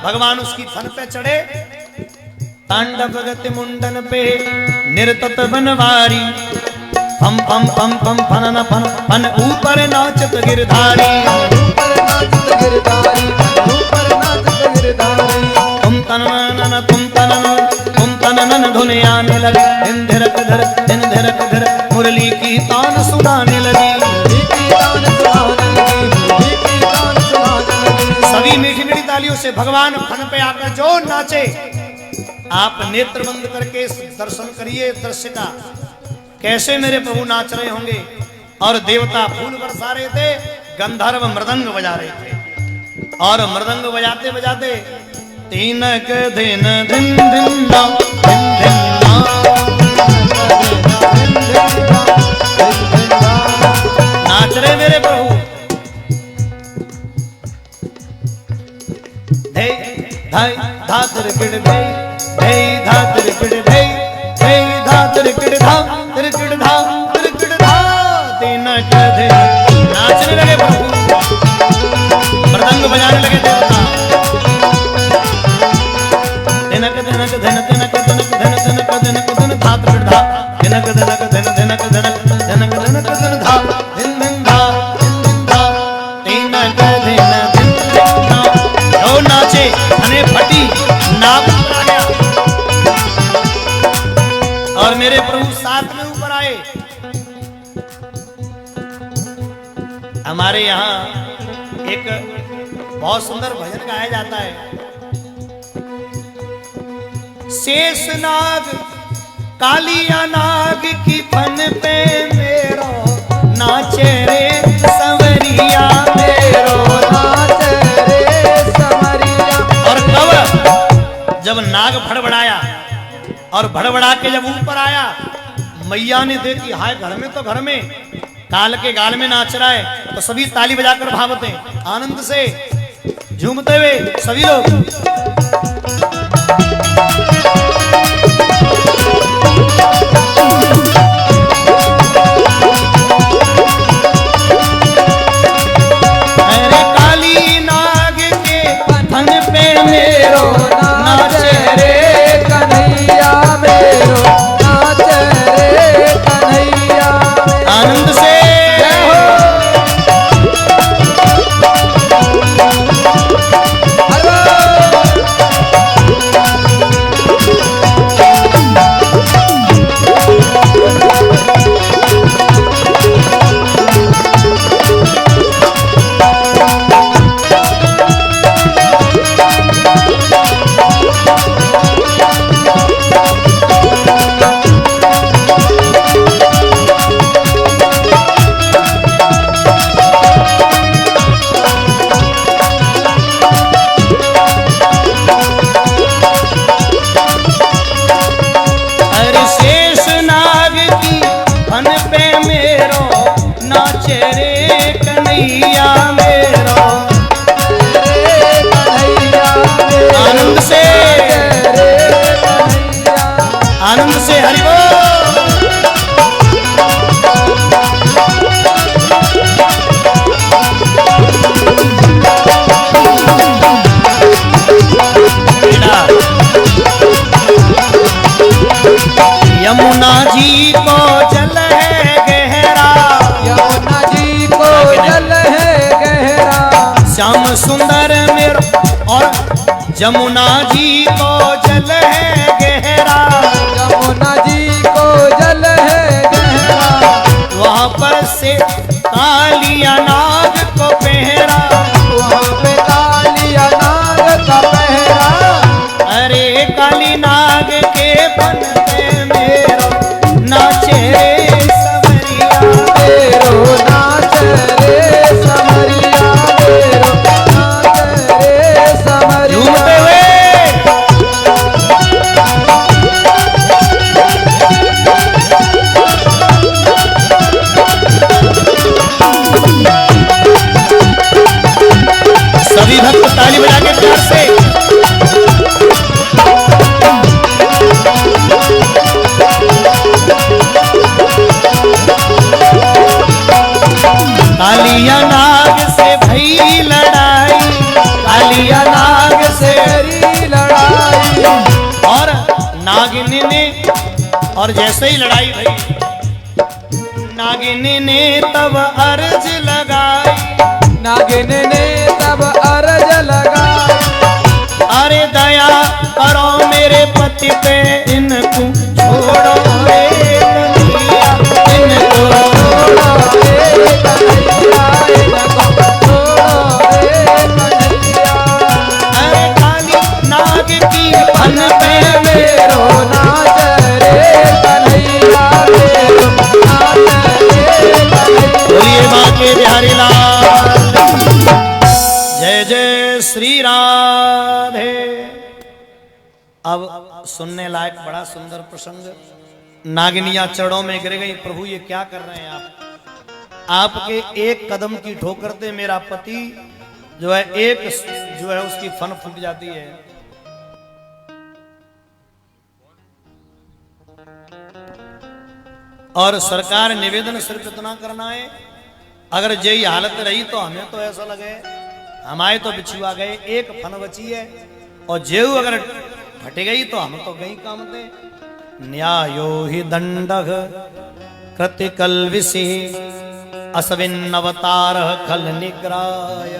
भगवान उसकी फन पे चढ़े। तांडव गति मुंडन पे निर्तत बनवारी, पम पम पम पम फन फन फन, ऊपर नाचत गिरधारी। तुम तनन तुम तनन तुम तनन धुन आने लगी, दिन धरक धर दिन धरक धर, मुरली की तान सुनाने लगी। सभी मीठी मीठी तालियों से भगवान फन पे आकर जो नाचे, आप नेत्र बंद करके दर्शन करिए दृश्य का, कैसे मेरे प्रभु नाच रहे होंगे। और देवता फूल बरसा रहे थे, गंधर्व मृदंग बजा रहे थे, और मृदंग बजाते बजाते तीनक दिन दिन दिन ना, दिन दिन ना, नाच रहे मेरे प्रभु। धे धाय धातर किड़ धे, धे धातर किड़ धे, धे धातर किड़ धा, तिरकिड़ धा, तिरकिड़ धा, तीनक दिन। नाचने लगे प्रभु, मृदंग बजाने लगे देवता। दिनक दिनक धन दिनक दिनक धन दिनक दिनक धन धा तिरकिड़ धा, दिनक दिनक धन दिनक दिनक दिनक दिनक धन धा, दिन दिन धा, दिन दिन धा, तीनक दिन दिन दिन धा। जो नाचे धने फटी, नाक ऊपर आ गया। और मेरे प्रभु साथ में ऊपर आए। हमारे यहाँ एक बहुत सुंदर भजन गाया जाता है, शेषनाग कालिया नाग की फन पे मेरो, नाचे रे संवरिया मेरो, नाचे रे संवरिया। और कब जब नाग भड़बड़ाया, और भड़बड़ा के जब ऊपर आया, मैया ने देखी, हाय घर में तो घर में काल के गाल में नाच रहा है, तो सभी ताली बजाकर भावते आनंद से झूमते हुए सभी लोग। अरे काली नाग के फन पे मेरो, नाचे रे कन्हैया मेरो, नाचे रे कन्हैया। आनंद से सुंदर मेरा और जमुना जी को जल है गहरा, यमुना जी को जल है गहरा, वहाँ पर से कालिया नाग को पहरा, वहाँ पे कालिया नाग का पहरा, अरे काली नाग के बन पे मेरो नाचे रे समरिया, मेरो नाच रे समरिया, मेरो नाच रे समरिया। झूमते हुए सभी भक्त ताली बजा के प्यार से कालिया नाग से भई लड़ाई, कालिया नाग से तेरी लड़ाई, और नागिनी ने, और जैसे ही लड़ाई भई नागिनी ने तब अर्ज लगाई, नागिन ने तब अर्ज लगाई, अरे दया करो मेरे पति पे, इनको छोड़ो रे कन्हैया, इनको छोड़ो रे कन्हैया, इनको छोड़ो रे कन्हैया। अरे काली नाग की फन पे मेरो नाच रे कन्हैया, मेरो नाच रे कन्हैया। बोलिए माँ के बिहारी लाल, जय जय श्री राधे। अब सुनने लायक बड़ा सुंदर प्रसंग, नागिनियां चरणों में गिर गई, प्रभु ये क्या कर रहे हैं आप, आपके एक कदम की ठोकर से मेरा पति जो है एक जो है उसकी फन फूट जाती है। और सरकार निवेदन सिर्फ इतना करना है, अगर यही हालत रही तो हमें तो ऐसा लगे हमारे तो बिछुआ गए, एक फन बची है, और जेऊ अगर फट गई तो हम तो गई काम दे। न्यायो ही दंडः कृतिकल विषि असविन अवतार खल निग्राय,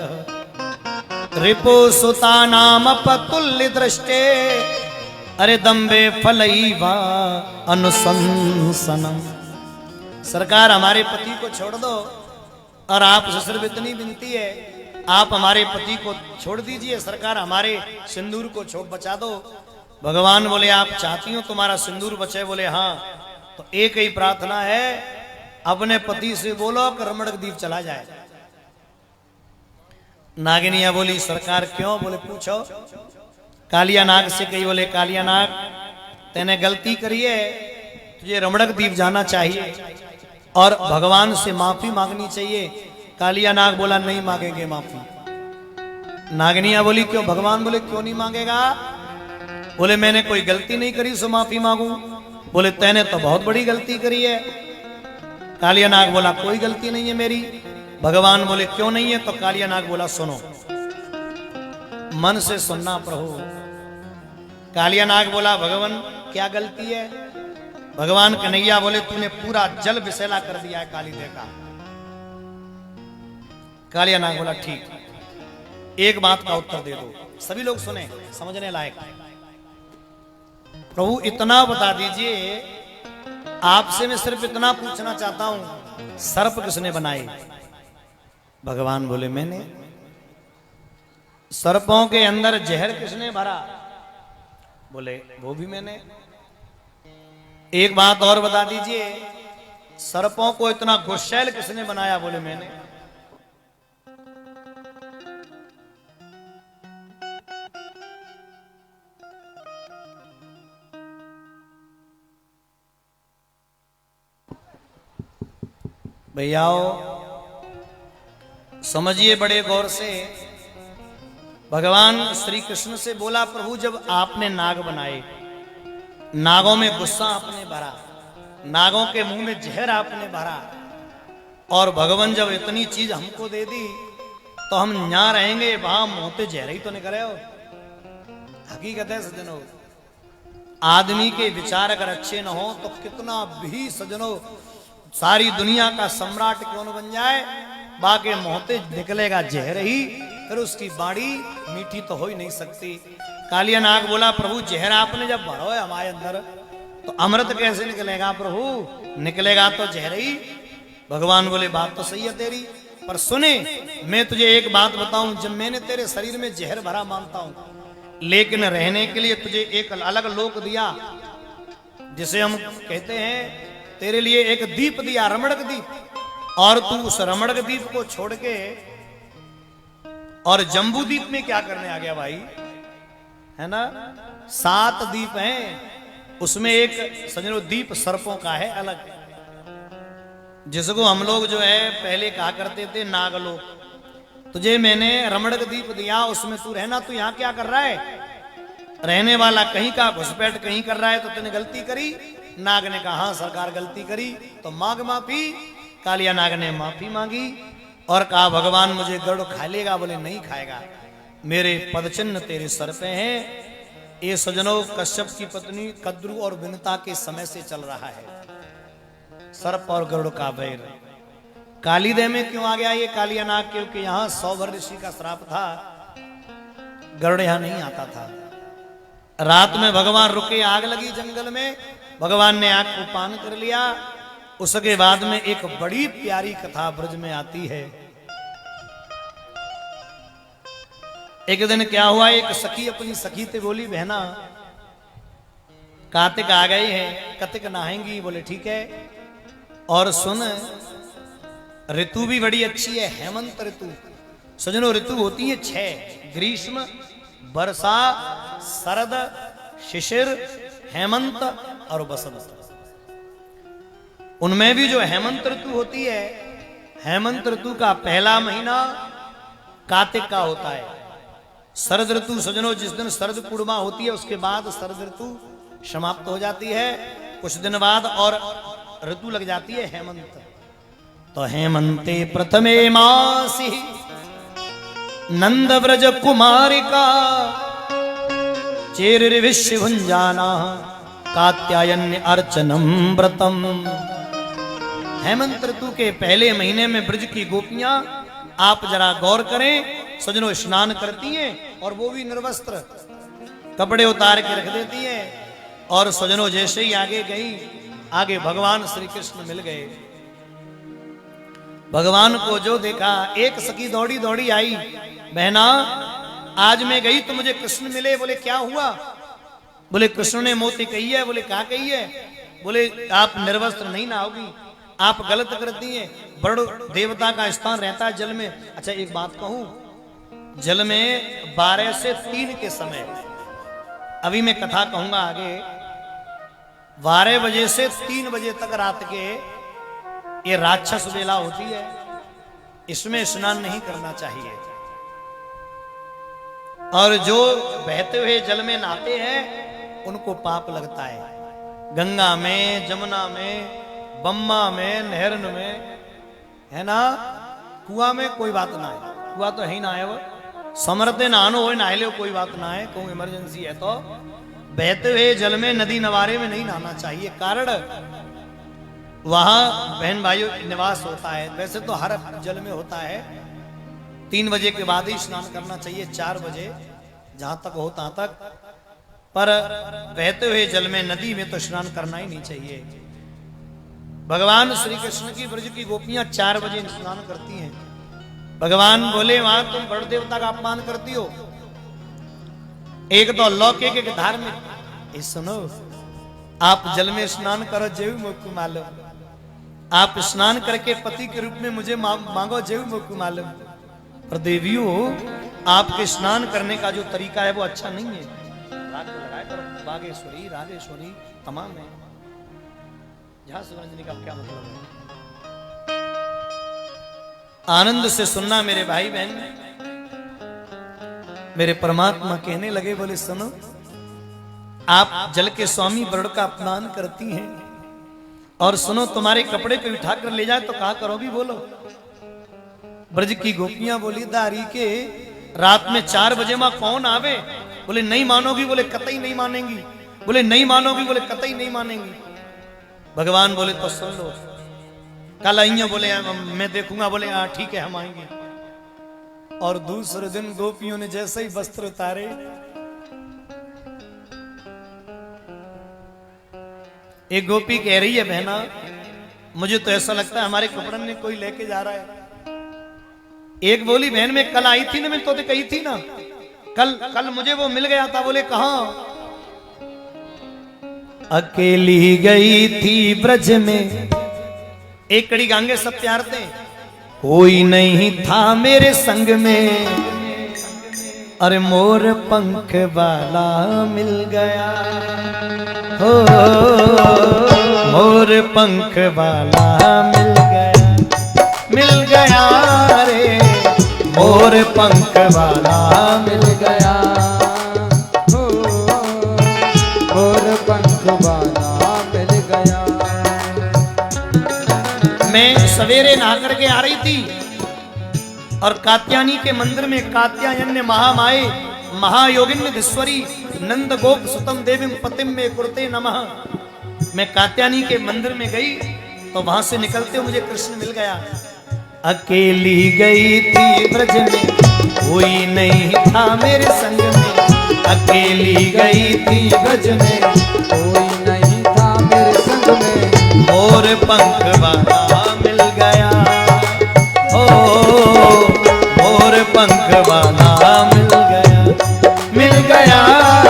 रिपु सुता नाम पतुल्य दृष्टे, अरे दम्बे फलईवा अनुशंसनम। सरकार हमारे पति को छोड़ दो, और आपसे सिर्फ इतनी विनती है, आप हमारे पति को छोड़ दीजिए, सरकार हमारे सिंदूर को छोड़ बचा दो। भगवान बोले आप चाहती हो तुम्हारा सिंदूर बचे, बोले हाँ, तो एक ही प्रार्थना है, अपने पति से बोलो कि रमणक द्वीप चला जाए। नागिनिया बोली सरकार क्यों, बोले पूछो। कालिया नाग से कही, बोले कालिया नाग तेने गलती करी है, तुझे रमणक द्वीप जाना चाहिए और भगवान से माफी मांगनी चाहिए। कालिया नाग बोला नहीं मांगेंगे माफी। नागिनिया बोली क्यों, भगवान बोले क्यों नहीं मांगेगा, बोले मैंने कोई गलती नहीं करी सो माफी मांगू, बोले तैने तो बहुत बड़ी गलती करी है। कालिया नाग बोला कोई गलती नहीं है मेरी। भगवान बोले क्यों नहीं है, तो कालिया नाग बोला सुनो, मन से सुनना प्रभु। कालिया नाग बोला भगवान क्या गलती है। भगवान कन्हैया बोले तूने पूरा जल विषैला कर दिया है कालिंदी का। कालिया नाग बोला ठीक, एक बात का उत्तर दे दो, सभी लोग सुने समझने लायक। प्रभु इतना बता दीजिए, आपसे मैं सिर्फ इतना पूछना चाहता हूं, सर्प किसने बनाए। भगवान बोले मैंने। सर्पों के अंदर जहर किसने भरा, बोले वो भी मैंने। एक बात और बता दीजिए, सर्पों को इतना गुस्सैल किसने बनाया, बोले मैंने। भैयाओ समझिए बड़े गौर से। भगवान श्री कृष्ण से बोला प्रभु जब आपने नाग बनाए, नागों में गुस्सा आपने भरा, नागों के मुंह में जहर आपने भरा, और भगवान जब इतनी चीज हमको दे दी तो हम यहाँ रहेंगे, वहां मोते जहर ही तो निकले हो। हकीकत है सजनों, आदमी के विचार अगर अच्छे न हो तो कितना भी सजनों सारी दुनिया का सम्राट क्यों न बन जाए, बाकी मोते निकलेगा जहर ही। फिर उसकी बाड़ी मीठी तो हो ही नहीं सकती। कालिया नाग बोला, प्रभु जहर आपने जब भरो है हमारे अंदर तो अमृत कैसे निकलेगा प्रभु? निकलेगा तो जहर ही। भगवान बोले, बात तो सही है तेरी, पर सुने मैं तुझे एक बात बताऊं, जब मैंने तेरे शरीर में जहर भरा मानता हूं, लेकिन रहने के लिए तुझे एक अलग लोक दिया, जिसे हम कहते हैं तेरे लिए एक दीप दिया, रमणक दीप, और तू उस रमणक दीप को छोड़ के और जम्बू दीप में क्या करने आ गया भाई? है ना, 7 दीप हैं, उसमें एक समझो दीप सर्पों का है अलग, जिसको हम लोग जो है पहले कहा करते थे नागलोक। तुझे मैंने रमणक दीप दिया, उसमें तू रहना। तू यहां क्या कर रहा है? रहने वाला कहीं का घुसपैठ कहीं कर रहा है, तो तूने गलती करी। नाग ने कहा, हाँ सरकार गलती करी तो मांग माफी। कालिया नाग ने माफी मांगी और कहा, भगवान मुझे गरुड़ खा लेगा? बोले नहीं खाएगा, मेरे पदचिन्ह तेरे सर पे हैं। ये सजनों कश्यप की पत्नी कद्रु और विनता के समय से चल रहा है, सर्प और गरुड़ का वैर। कालीदेह में क्यों आ गया ये कालिया नाग? क्योंकि यहां 100 वर्ष ऋषि का श्राप था, गरुड़ यहां नहीं आता था। रात में भगवान रुके, आग लगी जंगल में, भगवान ने आग को पान कर लिया। उसके बाद में एक बड़ी प्यारी कथा ब्रज में आती है। एक दिन क्या हुआ, एक सखी अपनी सखी से बोली, बहना कार्तिक आ गए हैं, कतिक नहाएंगी? बोले ठीक है। और सुन, ऋतु भी बड़ी अच्छी है, हेमंत ऋतु। सजनो ऋतु होती है 6, ग्रीष्म, वर्षा, शरद, शिशिर, हेमंत और बसंत। उनमें भी जो हेमंत ऋतु होती है, हेमंत ऋतु का पहला महीना कार्तिक का होता है। शरद ऋतु सजनों जिस दिन शरद पूर्णिमा होती है उसके बाद शरद ऋतु समाप्त हो जाती है, कुछ दिन बाद और ऋतु लग जाती है हेमंत। तो हेमंते प्रथमे मासी नंद व्रज कुमारिका चेरिर्विश्व भुंजाना कात्यायन्य अर्चनम व्रतम। हेमंत ऋतु के पहले महीने में ब्रज की गोपियां, आप जरा गौर करें सजनों, स्नान करती हैं और वो भी निर्वस्त्र, कपड़े उतार के रख देती हैं। और सजनों जैसे ही आगे गई, आगे भगवान श्री कृष्ण मिल गए। भगवान को जो देखा, एक सखी दौड़ी दौड़ी आई, बहना आज मैं गई तो मुझे कृष्ण मिले। बोले क्या हुआ? बोले कृष्ण ने मोती कही है। बोले क्या कही है? बोले आप निर्वस्त्र नहीं नहाओगी, आप गलत करती हैं, वरुण देवता का स्थान रहता है जल में। अच्छा एक बात कहूं, जल में 12 से 3 के समय, अभी मैं कथा कहूंगा आगे, 12 बजे से 3 बजे तक रात के ये राक्षस बेला होती है, इसमें स्नान नहीं करना चाहिए। और जो बहते हुए जल में नहाते हैं उनको पाप लगता है। गंगा में, जमुना में, बम्मा में, नहरन में, है ना, कुआ में कोई बात ना है, कुआ तो है ही ना है। वो समरते नहानो हो नहा लो, कोई बात ना है, कोई इमरजेंसी है तो। बहते हुए जल में, नदी नवारे में नहीं नहाना चाहिए, कारण वहां बहन भाइयों निवास होता है। वैसे तो हर जल में होता है, 3 बजे के बाद ही स्नान करना चाहिए, 4 बजे जहां तक हो तहां तक, पर बहते हुए जल में, नदी में तो स्नान करना ही नहीं चाहिए। भगवान श्री कृष्ण की ब्रज की गोपियां 4 बजे स्नान करती हैं। भगवान बोले वहां तुम बड़ देवता का अपमान करती हो, एक तो लौकिक एक धार्मिक। सुनो, आप जल में स्नान करो जेव मुक्ति मालूम, आप स्नान करके पति के रूप में मुझे मांगो जेव मुक्ति मालूम। पर देवियों, आपके स्नान करने का जो तरीका है वो अच्छा नहीं है। राग को लगाया करो, बागेश्वरी, रागेश्वरी तमाम है, झांसी रंजनी का क्या मतलब है? आनंद से सुनना मेरे भाई बहन। मेरे परमात्मा कहने लगे, बोले सुनो, आप जल के स्वामी वरुण का अपमान करती हैं, और सुनो तुम्हारे कपड़े पे उठा कर ले जाए तो कहा करोगी? बोलो। ब्रज की गोपियां बोली, दारी के रात में 4 बजे मां कौन आवे? बोले नहीं मानोगी? बोले कतई नहीं मानेंगी। बोले नहीं मानोगी? बोले कतई नहीं मानेंगी। भगवान बोले तो सुन लो, कल आइए। बोले मैं देखूंगा। बोले हाँ ठीक है हम आएंगे। और दूसरे दिन गोपियों ने जैसे ही वस्त्र उतारे, एक गोपी कह रही है, बहना मुझे तो ऐसा लगता है हमारे कपड़न ने कोई लेके जा रहा है। एक बोली, बहन मैं कल आई थी ना, मैं तो कही थी ना, कल मुझे वो मिल गया था। बोले कहां? अकेली गई थी ब्रज में, एक कड़ी गांगे सब प्यार थे, कोई नहीं था मेरे संग में, अरे मोर पंख वाला मिल गया, हो मोर पंख वाला मिल गया रे, मोर पंख वाला मिल गया, हो मोर पंख वाला मिल गया। मैं सवेरे नहा करके आ रही थी और कात्यायनी के मंदिर में कात्यायन्य महामाए महायोगिन्यधीश्वरी नंद गोप सुतम देवीं पतिम में कुरते नमः। मैं कात्यायनी के मंदिर में गई तो वहां से निकलते हुए मुझे कृष्ण मिल गया। अकेली गई थी ब्रज में, कोई नहीं था मेरे संग में, अकेली गई थी ब्रज में, कोई नहीं था मेरे संग में, मोर पंख वाला मिल गया, ओ मोर पंख वाला मिल गया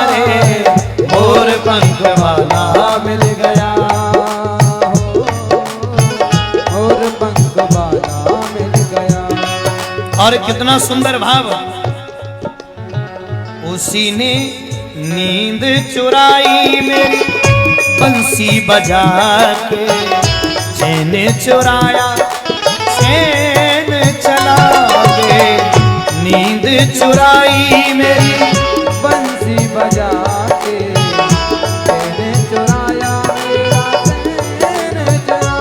रे, मोर पंख वाला मिल गया, हो मोर पंख वाला मिल गया। और कितना सुंदर भाव, उसी ने नींद चुराई मेरी बंसी बजा के, चैन चुराया चैन चला गे, नींद चुराई मेरी बंसी बजा के, चैन चुराया मेरा चैन चुरा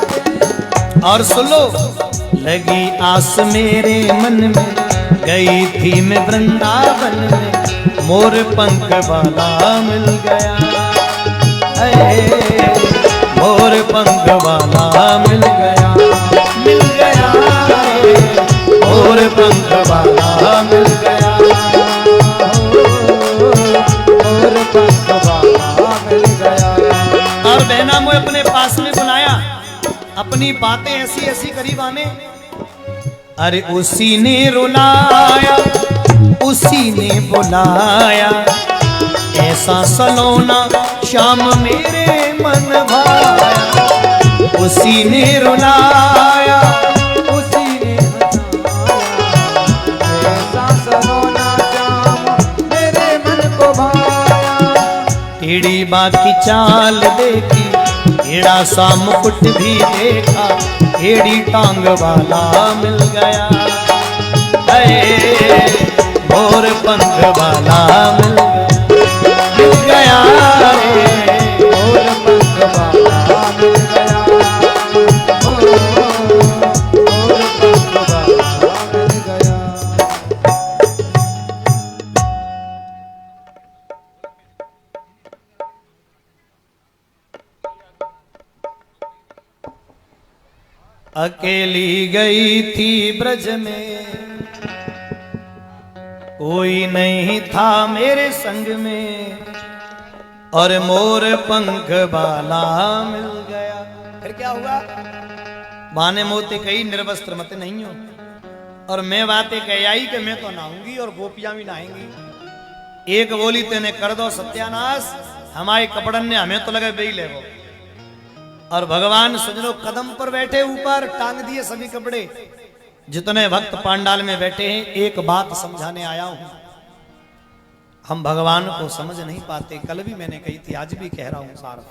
के। और सुन लो, लगी आस मेरे मन में, गई थी मैं वृंदावन में, मोर पंख वाला मिल गया, मोर पंख वाला मिल गया रे, मोर पंख वाला मिल गया, मोर पंख वाला मिल गया। और बहना मुझे अपने पास में बुलाया, अपनी बातें ऐसी ऐसी करीब आने, अरे उसी ने रुलाया उसी ने बुलाया, ऐसा सलोना श्याम मेरे मन भाया, उसी ने रुलाया उसी ने हंसाया, ऐसा सलोना श्याम मेरे मन को भाया। टेढ़ी बाकी चाल देखी, टेढ़ा सा मुकुट भी देखा, टेढ़ी टांग वाला मिल गया, मोर पंख वाला मिल गया रे, मोर पंख वाला मिल गया, मोर पंख वाला मिल गया। अकेली गई थी ब्रज में, कोई नहीं था मेरे संग में, और मोर पंख वाला मिल गया। फिर क्या हुआ? बाने मोते कई निर्वस्त्र मत नहीं हो, और मैं बातें कह आई कि मैं तो नहाऊंगी और गोपियां भी नहाएंगी। एक बोली तेने कर दो सत्यानाश, हमारे कपड़न ने हमें तो लगे बेई ले वो, और भगवान सजनो कदम पर बैठे, ऊपर टांग दिए सभी कपड़े। जितने भक्त पांडाल में बैठे हैं, एक बात समझाने आया हूं, हम भगवान को समझ नहीं पाते। कल भी मैंने कही थी, आज भी कह रहा हूं सारा।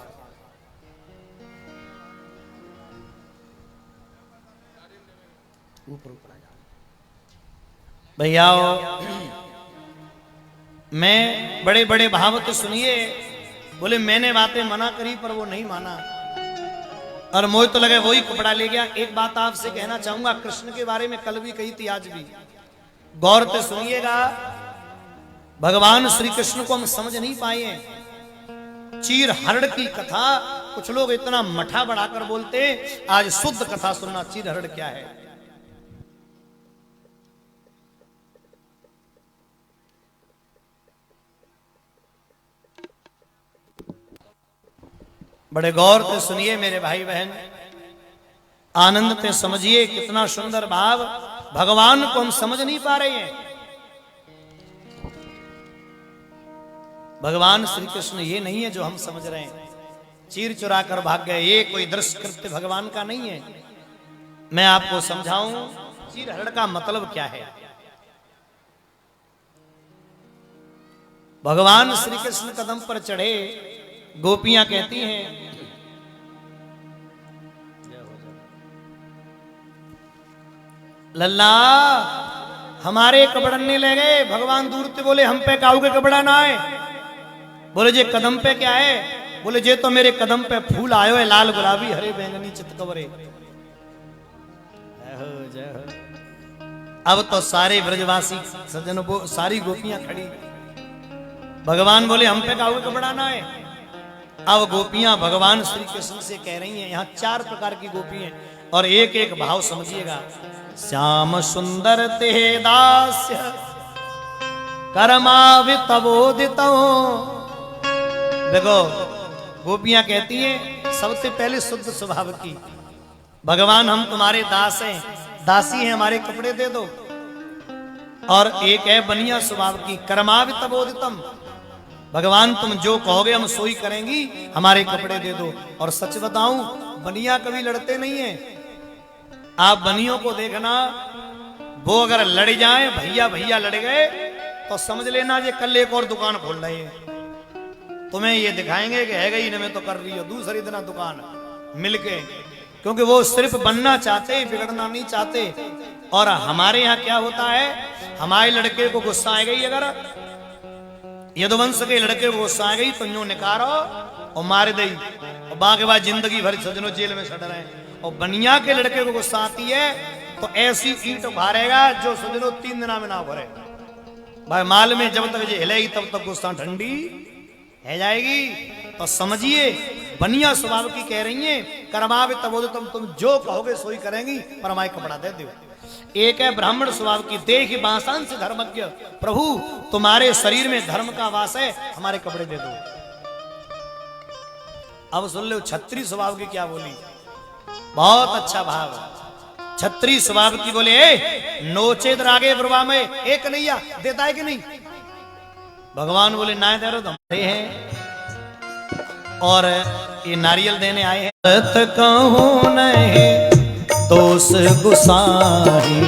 ऊपर ऊपर भैया, मैं बड़े बड़े भाव तो सुनिए। बोले मैंने बातें मना करी पर वो नहीं माना, और मोह तो लगे वही कपड़ा ले गया। एक बात आपसे कहना चाहूंगा, कृष्ण के बारे में कल भी कही थी, आज भी गौर से सुनिएगा। भगवान श्री कृष्ण को हम समझ नहीं पाए। चीर हरड़ की कथा कुछ लोग इतना मठा बढ़ाकर बोलते, आज शुद्ध कथा सुनना। चीर हरड़ क्या है? बड़े गौर से सुनिए मेरे भाई बहन, आनंद से समझिए, कितना सुंदर भाव। भगवान को हम समझ नहीं पा रहे हैं। भगवान श्री कृष्ण ये नहीं है जो हम समझ रहे हैं, चीर चुरा कर भाग गए, ये कोई दृश्य कृत्य भगवान का नहीं है। मैं आपको समझाऊं चीर हरण का मतलब क्या है। भगवान श्री कृष्ण कदम पर चढ़े, गोपियां कहती हैं लल्ला हमारे कपड़ने ले गए। भगवान दूर से बोले हम पे काऊ के कपड़ा ना आए। बोले जे कदम पे क्या है? बोले जे तो मेरे कदम पे फूल आयो है, लाल गुलाबी हरे बैंगनी चितकबरे। अब तो सारे ब्रजवासी सज्जनों को, सारी गोपियां खड़ी। भगवान बोले हम पे काऊ के कपड़ा ना आए। अब गोपियां भगवान श्री कृष्ण से कह रही हैं, यहाँ 4 प्रकार की गोपी हैं और एक एक भाव समझिएगा। श्याम सुंदर ते दास्य कर्मावितबोधित। देखो गोपियां कहती हैं सबसे पहले शुद्ध स्वभाव की, भगवान हम तुम्हारे दास हैं, दासी हैं, हमारे कपड़े दे दो। और एक है बनिया स्वभाव की, कर्मावितबोधितम। भगवान तुम जो कहोगे हम सोई करेंगी, हमारे कपड़े दे दो। और सच बताऊं बनिया कभी लड़ते नहीं है। आप बनियों को देखना, वो अगर लड़ जाए, भैया भैया लड़ गए तो समझ लेना ये कल एक और दुकान खोल रहे हैं। तुम्हें ये दिखाएंगे कि है गई इनमें तो कर रही हो दूसरी दिन दुकान मिलके, क्योंकि वो सिर्फ बनना चाहते, बिगड़ना नहीं चाहते। और हमारे यहाँ क्या होता है, हमारे लड़के को गुस्सा आ गई, अगर यदुवंश के लड़के को गुस्सा आ गई तो यूं निकारो और मार दई, और बाकी बाद जिंदगी भर सजनों जेल में सड़ रहे हैं। और बनिया के लड़के को गुस्सा आती है तो ऐसी ईंट उभारेगा जो सजनों 3 दिन में ना भरे। भाई माल में जब तक ये हिलेगी तब तक गुस्सा ठंडी है जाएगी। तो समझिए बनिया स्वभाव की कह रही है, कर्मावे तबोध तुम जो कहोगे सोई करेंगी, पर हमारे कपड़ा दे दो। एक है ब्राह्मण स्वभाव की, देख बांसान से धर्मज्ञ, प्रभु तुम्हारे शरीर में धर्म का वास है, हमारे कपड़े दे दो। अब सुन लो क्षत्रिय स्वभाव की क्या बोली, बहुत अच्छा भाव। क्षत्रिय स्वभाव की बोले नोचेद रागे प्रभा में एक नैया देता है कि नहीं? भगवान बोले ना दे रहे तो हैं और ये नारियल देने आए हैं। कहूं नहीं दोष गुसाही